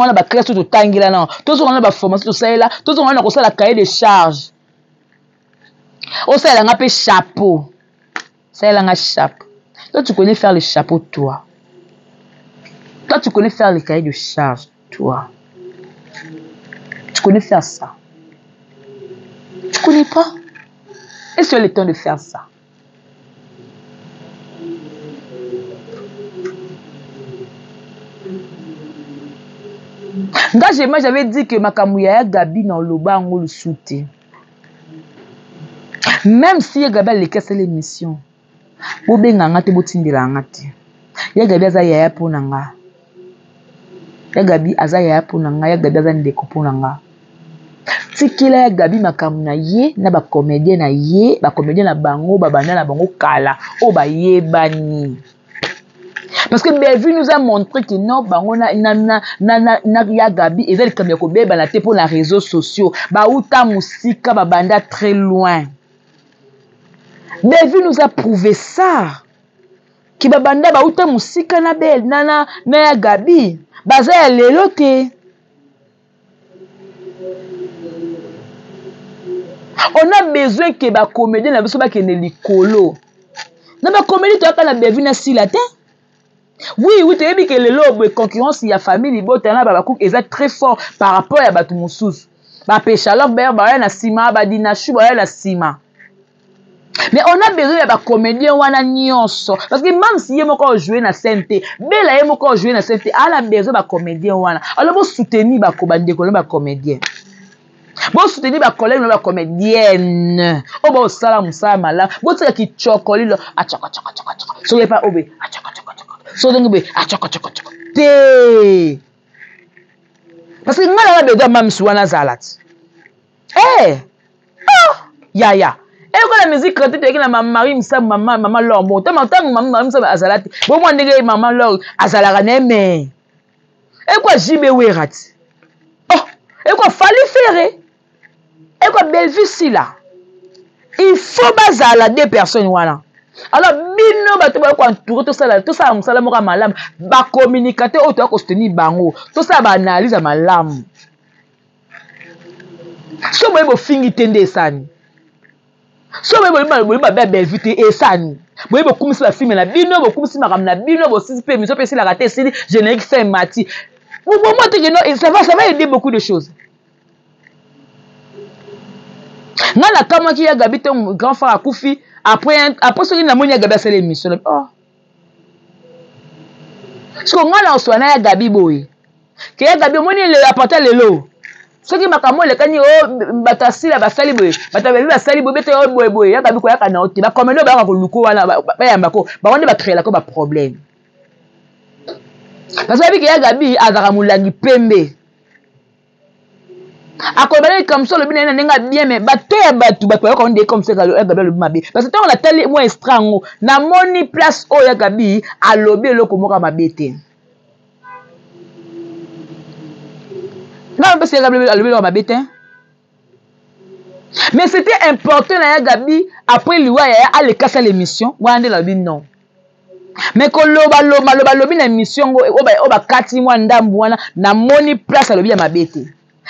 na ba classe to tangila na tozonga na ba formation to saela tozonga na ko sala cahier de charge o saela nga pe chapeau saela nga chapeau. Toi tu connais faire le chapeau toi tu connais faire le cahier de charge toi tu connais faire ça tu connais pas est-ce que tu as le temps de faire ça? J'avais dit que Makamouya Gabi dans le bas on le soutient. Même si Gabi a les casses l'émission, Bobé ngangate botindi la ngate. Ya Gabi aza yaya pour nanga. Ya Gabi aza yaya pour nanga, ya Gabi aza ndeko pour nanga. Tikila ya Gabi Makamuna ye na ba comédien na ye, ba comédien na bango, ba banda na bango kala, o ba yebani. Parce que Belvi nous a montré que non, ya Gabi, et elle comme Yakobe, na te pour les réseaux sociaux, uta musika, banda très loin. Belvi nous a prouvé ça. Que banda uta musika na belle, na ya Gabi, baza ya lelo te. On a besoin que ba comédien na biso ba kende likolo. Na ba comédien to kana bevina sila te. Oui, tu as dit que le lot concurrence il y a famille libo tena ba coupe est très fort par rapport à batu mususu. Ba péchalok ba na sima ba dinashu ba na sima. Mais on a besoin de comédien wana nyonso parce que même si yemo ko jouer na santé, bela yemo ko jouer na santé, ala besoin ba comédien wana. Alors bo soutenir ba kobande ko ba comédien. Bo soutenir ba collègue ba comédienne. O bo sala musala mala, bo tsaka ki chokolilo a choko. So ye pas obe a choko. So donc be a choko. Té. Parce que ngala ba besoin mam suwana zalat. Ya. Et quand la musique chrétienne avec la maman ça maman leur mot tant maman ça azalati bon moi ndenge maman leur azalara neme et quoi jibe werat et quoi fallait faire et quoi belle vie si là il faut bazala deux personnes voilà alors bino bato ba ko entourer tout ça musala moka malam ba communicateur auto ko soutenir bango tout ça ba analyse malam so bo fingi tende sani. So we ba belle vite et sani. Boye bo kumisi ba film na bino bo kumisi makam na bino bo sisi pe miso pe si la raté si générique fait mati. Pour moi te que non ça va aider beaucoup de choses. Ngala kama ki ya Gabi ton grand frère akufi après ce que na moni ya Gabi a fait l'émission. Oh. So ngala oswana ya Gabi boy. Que ya Gabi moni le apporter le lot. Ce qui m'a kamole kani batasi la basali boy batabebi basali boy bete boy ya Gabi ko ya kana oti ba komendo ba ko luko wana ba yamba ko ba wonde ba créer la ko ba problème parce que ya Gabi azaka mulangi pembe akobele comme ça le bina nenga bien mais bato ya batu ko onde comme ça ya Gabi le mabe parce que on a tali moi estrango na moni place o ya Gabi alobi eloko moka mabete. Non, parce que mais c'était important na Gabi après lui a le casser l'émission wande la bi non mais ko loba na émission o ba kati mwa ndambu wana na moni place alobi ya mabete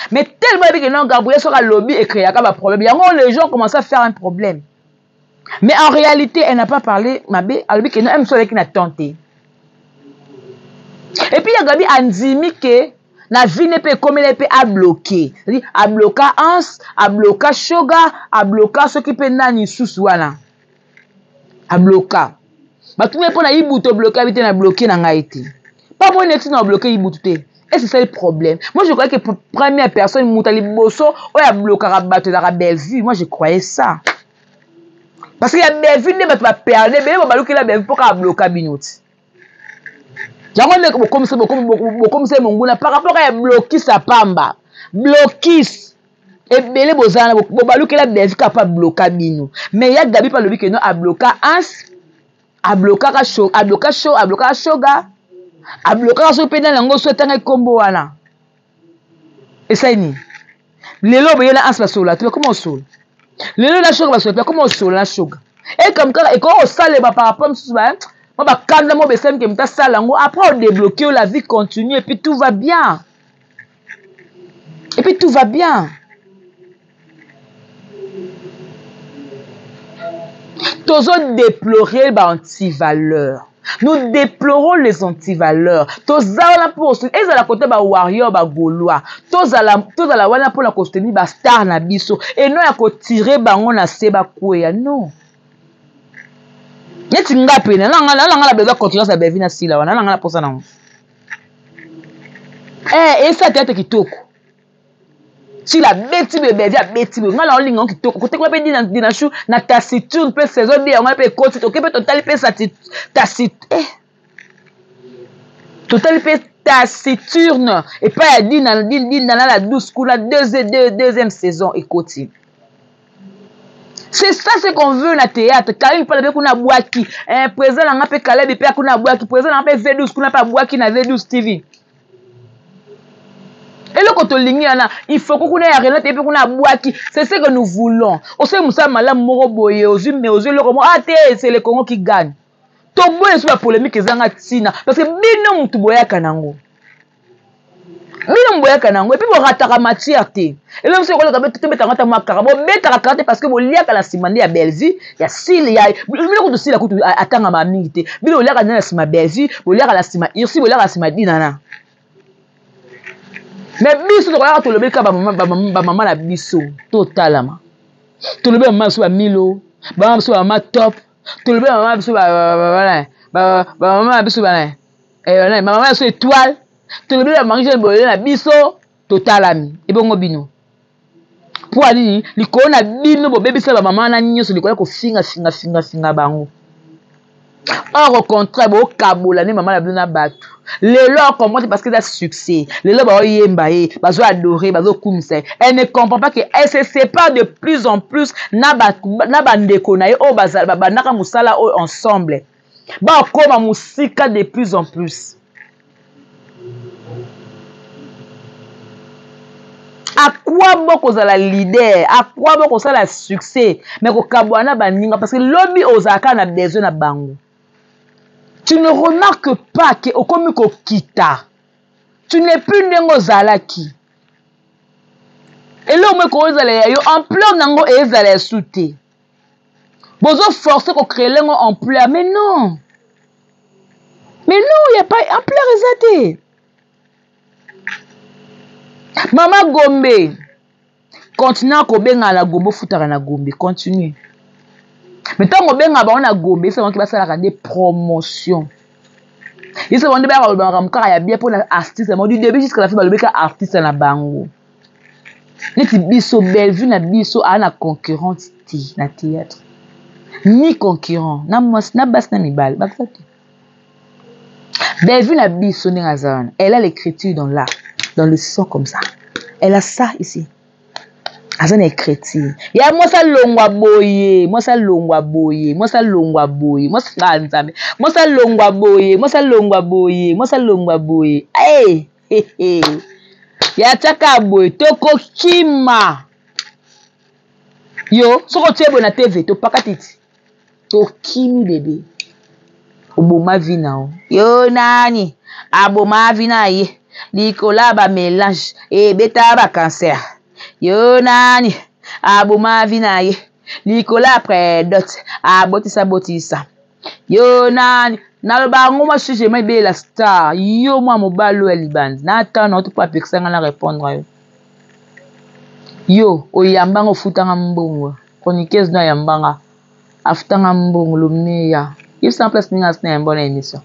mais tellement que non Gabriel so ka lobby et créer ka ba problème yango les gens commencent à faire un problème mais en réalité elle n'a pas parlé mabe alobi que non elle so avec na tenté et puis ya Gabi andimi que na vie ne peut comme elle peut à bloquer c'est-à-dire à bloquer ans à bloquer shoga à bloquer ce qui peut nani susu wana à bloquer ba tout me pona ibuto bloquer bité na bloquer na ngaiti pas bon neti na bloquer ibuto té et c'est ça le problème moi je croyais que pour première personne mutali bosso o ya bloquer bato la belle vue moi je croyais ça parce qu'il y a belle vue ne va perdre mais ba bloquer la belle pour ka bloquer binoti. Comme ça, mon goût, par rapport à bloquer sa pamba, bloquis, et belé bozana, bobalou que la belle capable de bloquer bino. Mais il y a Gabi par le but que non, à bloquer ans, à bloquer chaud, à bloquer chaud, à bloquer choga, à bloquer chaud, pendant l'ango souhaite un combo wana. Et ça y est. Les lobes, il y a un space là, tu vois comment on saute. Les lobes, la choga, tu vois comment on saute la choga. Et comme quand, et quand on sale par rapport à ça, après on débloque, la vie continue et puis tout va bien. Tous on déplorer les anti-valeurs. Nous déplorons les anti-valeurs. Tous la pour et ça la côté ba warrior ba gaulois. Tous à la wana pour la costume ba star na biso et non ya ko tirer bango na seba kwea non. Yeti ngapi na la besoin continuer à bevina si la wana la pour ça non. Et ça tête kitoko. Si la beti bebe dia beti be ngala olinga kitoko côté quoi pe dina chou na taciturne pe saison bien on pe côté to pe total pe taciturne. Total pe taciturne et pas dina la douce coup la deuxième saison et côté. C'est ça ce qu'on veut na théâtre. Karim parle de kuna boaki. Président na pe Caleb pe kuna boaki. Président na pe V12 kuna pa boaki na V12 TV. Et le côté lignana, il faut qu'on ait rien et puis qu'on a boaki. C'est ce que nous voulons. On sait Moussa Malam Moro Boye aux yeux mais aux yeux le comment c'est le Congo qui gagne. Tobo est sur la polémique zanga tina parce que bino mutu boya kanango. Bino mboyaka nango et puis bo rataka matière te. Et même si on a tout mettre en makara bo betaka karate parce que bo liaka la simandi ya Belgique, ya sil ya bino ko to sil ko atanga ma mingi te. Bino liaka na sima Belgique, bo liaka la sima irsi, bo liaka la sima dinana. Mais biso to ko to lobeka ba maman la biso totalement. To lobeka maman so ba Milo, ba maman so ba top, to lobeka maman biso ba maman biso ba maman so étoile. Tu le dis manger le biso totalami et bon bino pour aller likona bino bo bébé ça ba maman na nyoso likola ko finga bango au contraire bo kabola ne maman la bino na batu le leur comprend parce que ça succès le leur ba yemba e bazo adorer bazo kumisa elle ne comprend pas que elle se sépare de plus en plus na bandeko na e o bazal ba naka musala o ensemble ba koma musika de plus en plus. À quoi bon qu'on a la leader? À quoi bon qu'on a la succès? Mais qu'on kabouana baninga parce que lobby ozaka na besoin na bango. Tu ne remarques pas que au komi ko kita. Tu n'es plus nengo zalaki. Et là on ko ezala yo ampleur nango ezala souté. Bozo forcer ko créer lengo ampleur mais non. Mais non, il y a pas ampleur ezate. Maman Gombe, continue à kobenga la Gombe futara na Gombe, continue. Mais tant qu'on benga ba na Gombe, c'est moi qui va faire des promotions. Il se vend ba ramka ya bien pour l'artiste, moi du début jusqu'à la fin ba lobeka artiste na bango. Neti biso Bellevue na biso ana concurrente ti na théâtre. Ni concurrent, na bas na mibal, ba fati. Bellevue na biso ni ngazana, elle a l'écriture dans l'art. Dans le son comme ça. Elle a ça ici. Azan est chrétien. Ya moi ça longwa boye, moi ça longwa boye, moi ça longwa boye, moi ça nzambe. Moi ça longwa boye, moi ça longwa boye, moi ça longwa boye. Hey, hey, hey. Ya chaka boye toko kima. Yo, soko tiebo na TV to pakatiti. To kimi bébé. Oboma vina. Yo nani? Aboma vina ye. Nicolas ba mélange et beta ba cancer. Yo nani aboma vinaye. Nicolas après dot abotisa. Yo nani na ba ngoma sujet mai be la star. Yo moi mobalo eliband. Na attend notre pas pexanga na répondre yo. Yo oyambanga futanga mbongo. Chroniqueuse na yambanga. Afutanga mbongo lo meya. If sans place ninga sna une bonne émission.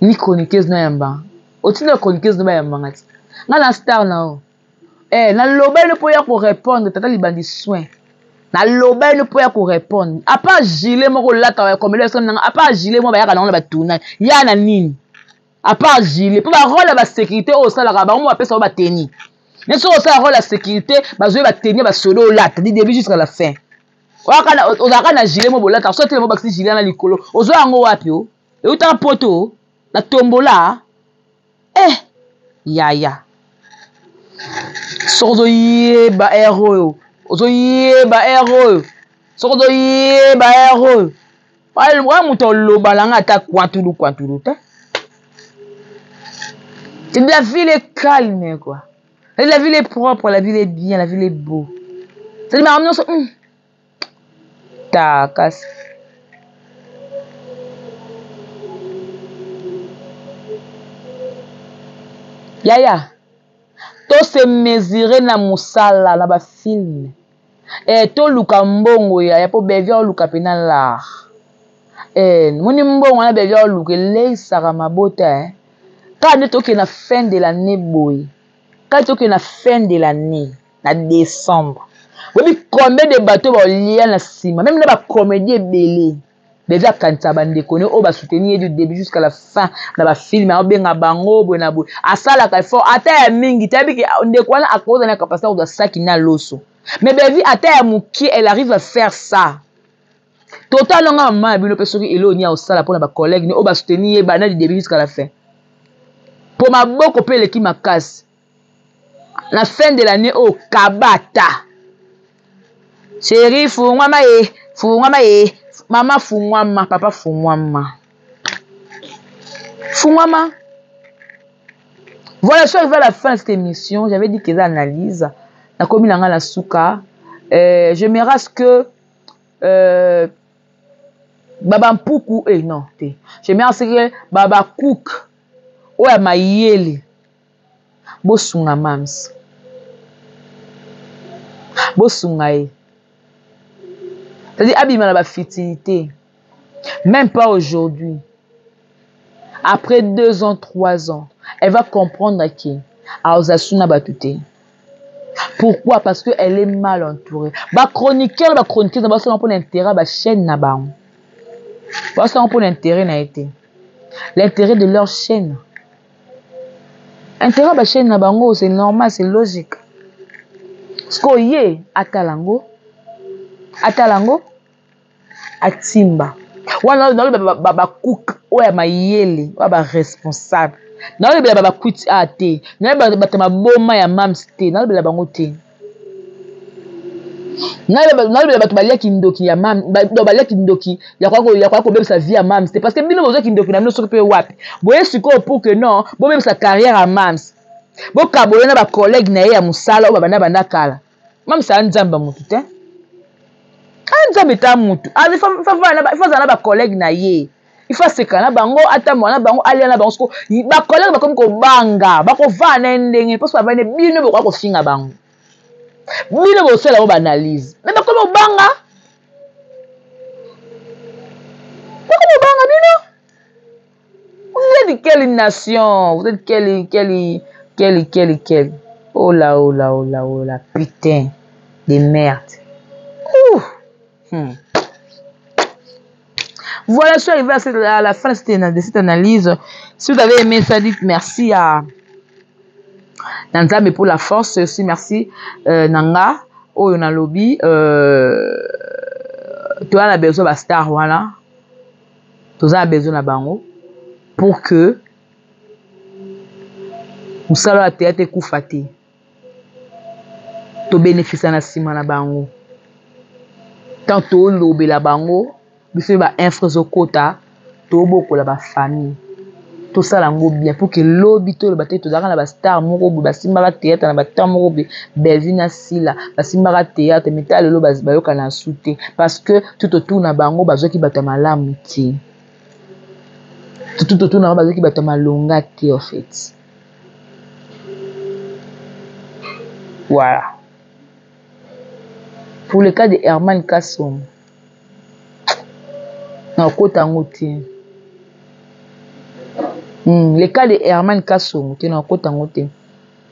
Ni chroniqueuse na yambanga. Au-dessus de la chroniqueuse de Bayamanga. Dans la star là. Na loba ne peut pas répondre, tata libandi soin. Na loba ne peut pas répondre. À part gilet moko lata comme le son à part gilet mo ba ya kana ba tourna. Ya na nini? À part gilet, pour ba rôle ba sécurité au sala ba mo apesa ba tenir. Mais sur au sala rôle la sécurité, ba zo ba tenir ba solo lata du début jusqu'à la fin. Ozaka na gilet mo bolata, so tele mo ba gilet na likolo. Ozo yango wapi o? E uta poto na tombola. Yaya. Sozo ye ba hero. Ozo ye ba hero. Sozo ye ba hero. Wa muto loba langa ta kwantulu ta. La ville est calme quoi. La ville est propre, la ville est bien, la ville est beau. C'est ma ambiance. Ta casse. Yaya, to se mesurer na musala na ba film. To luka mbongo ya po bevia luka pena la. Moni mbongo na bevia luka le sara mabota. Quand to ke na fin de l'année boy. Quand to ke na fin de l'année na décembre. Oui, combien de bateaux ba lier na sima, même na ba comédie belé. Bevia kanta bande koné o ba soutenir du début jusqu'à la fin na ba film a benga bango bona bo asala ka fort ata ya mingi tabi ki ndekwana a cause na capacité de ça qui na loso mais bevi ata ya muki elle arrive à faire ça total nga maman bino pe soki eloni au sala pour na ba collègue ni o ba soutenir ba na du début jusqu'à la fin pour ma boko pe le ki makasi la fin de l'année au kabata chéri fungwama ye Mama fungwama, papa fungwama. Fungwama. Voilà, je suis arrivé à la fin de cette émission. J'avais dit qu'ils analysent. La commune a la souka. Je me rase que Baba Mpuku, non, je me rase que Baba Cook, Oya Mayele, Bosunga Mams, Bosunga. C'est-à-dire, abîme la fertilité. Même pas aujourd'hui. Après 2 ans, 3 ans, elle va comprendre qui a Osasuna Batute. Pourquoi? Parce qu'elle est mal entourée. Ba chroniqueur, ça va pour l'intérêt, ba chaîne na ba. Ça pour l'intérêt na été. L'intérêt de leur chaîne. Intérêt ba chaîne na bango, c'est normal, c'est logique. Ce qu'on y est, Atalango, Atimba. Wana baba cook oya mayele baba responsable na le baba kwiti ate na baba maboma ya mamste na le bango te na le baba balia kindoki ya mam balia kindoki ya kwa ko bebisa vie ya mamste parce que bino bozo kindoki na bino so pe wapi boye siko pour que non bo bebisa carrière à mams bo kabolo na ba collègue na ya musala o baba na banda kala mamsa nzamba mutu te il faut avoir collègue na ye il faut se kana bango atamo na bango ali na bango ba collègue ba comme ko banga ba ko va na ndenge parce que ba ne bino bo ko finga bango bino bo sala bo analyse mais ba ko banga bino vous êtes quelle nation vous êtes quelle oh là putain de merde. Voilà, je suis arrivé à la fin de cette analyse. Si vous avez aimé ça, dites merci à Nanzame pour la force. Aussi merci Nanga, Oyona Lobby. Tu as besoin de star, voilà. Tu as besoin de bango pour que vous savez la théâtre koufati. Tu bénéficies de la bango. Tantôt lobby la bango, biso ba infrezo kota, to boko la ba famille. Tout ça lango bien pour que lobby to le baté to dara na ba star moko ba simba ba théâtre na ba star moko bevina sila, ba simba ba théâtre metal lo ba yoka na souté parce que tout autour na bango bazo ki bata malamu ti. Tout autour na bazo ki bata malonga ti en fait. Voilà. Pour le cas de Herman Kassom, non, le cas de Herman Kassom, tu n'as pas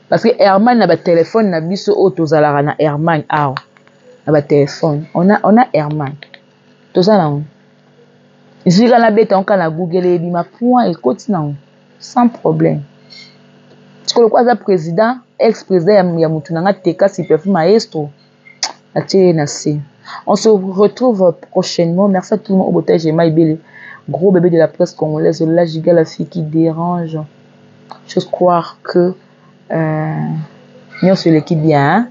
parce que Herman n'a pas de téléphone, n'a pas de na Herman, n'a pas de téléphone. On a Herman. Tout ça là. Ici, quand on a bête, on a Google et ma point et continue sans problème. Tu connais quoi ça président, ex-président Yamutunanga Teka si peut maestro. On se retrouve prochainement. Merci à tout le monde au botage. J'ai gros bébé de la presse congolaise. La giga, la fille qui dérange. J'ose croire que nous sur l'équipe bien.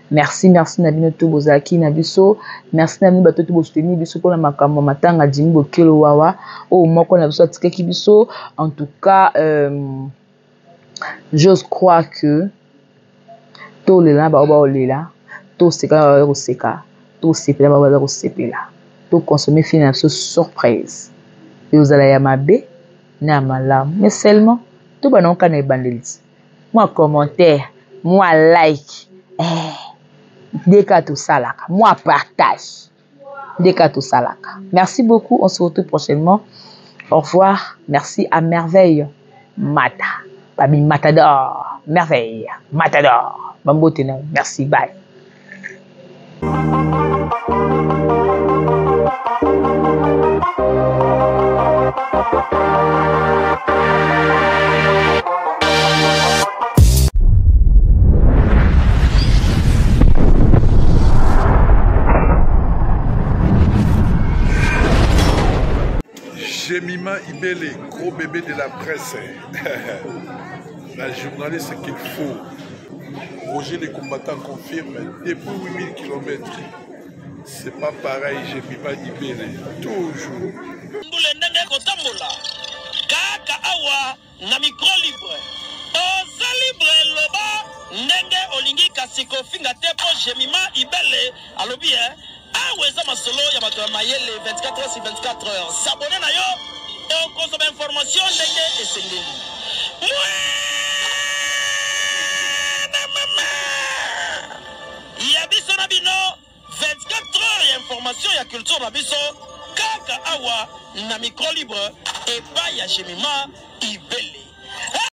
Merci Nabino Tobozaki Nabiso. Merci Nabino Bato Tobosteni Biso pour la makambo matanga Jimbo Kelo Wawa. Oh moko na biso Tikeki Biso. En tout cas, j'ose croire que tout le là ba olela. Tout ce tout consommer finalement surprise et vous allez yamabe na malam mais seulement tout ba non kana ebandelisi moi commentaire moi like deka tout salaka moi partage deka tout salaka. Merci beaucoup, on se retrouve prochainement. Au revoir. Merci à Merveille Mata Babi Matador Merveille Matador Bambotena. Merci, bye. Jemima Ibele, gros bébé de la presse. La journaliste qu'il faut. Roger les combattants confirme, depuis 8000 km, c'est pas pareil, Jemima Ibele, toujours. Kaka awa na micro libre. oza libre loba ndenge olingi kasi kofinga te po Jemima Ibele alobi awa eza masolo ya bato ya mayele 24 heures sur 24 heures s'abonner na yo okozoma information ndenge esengeli ya biso na bino 24 heures ya information ya culture na biso kaka awa na micro libre epai ya Jemima Ibele.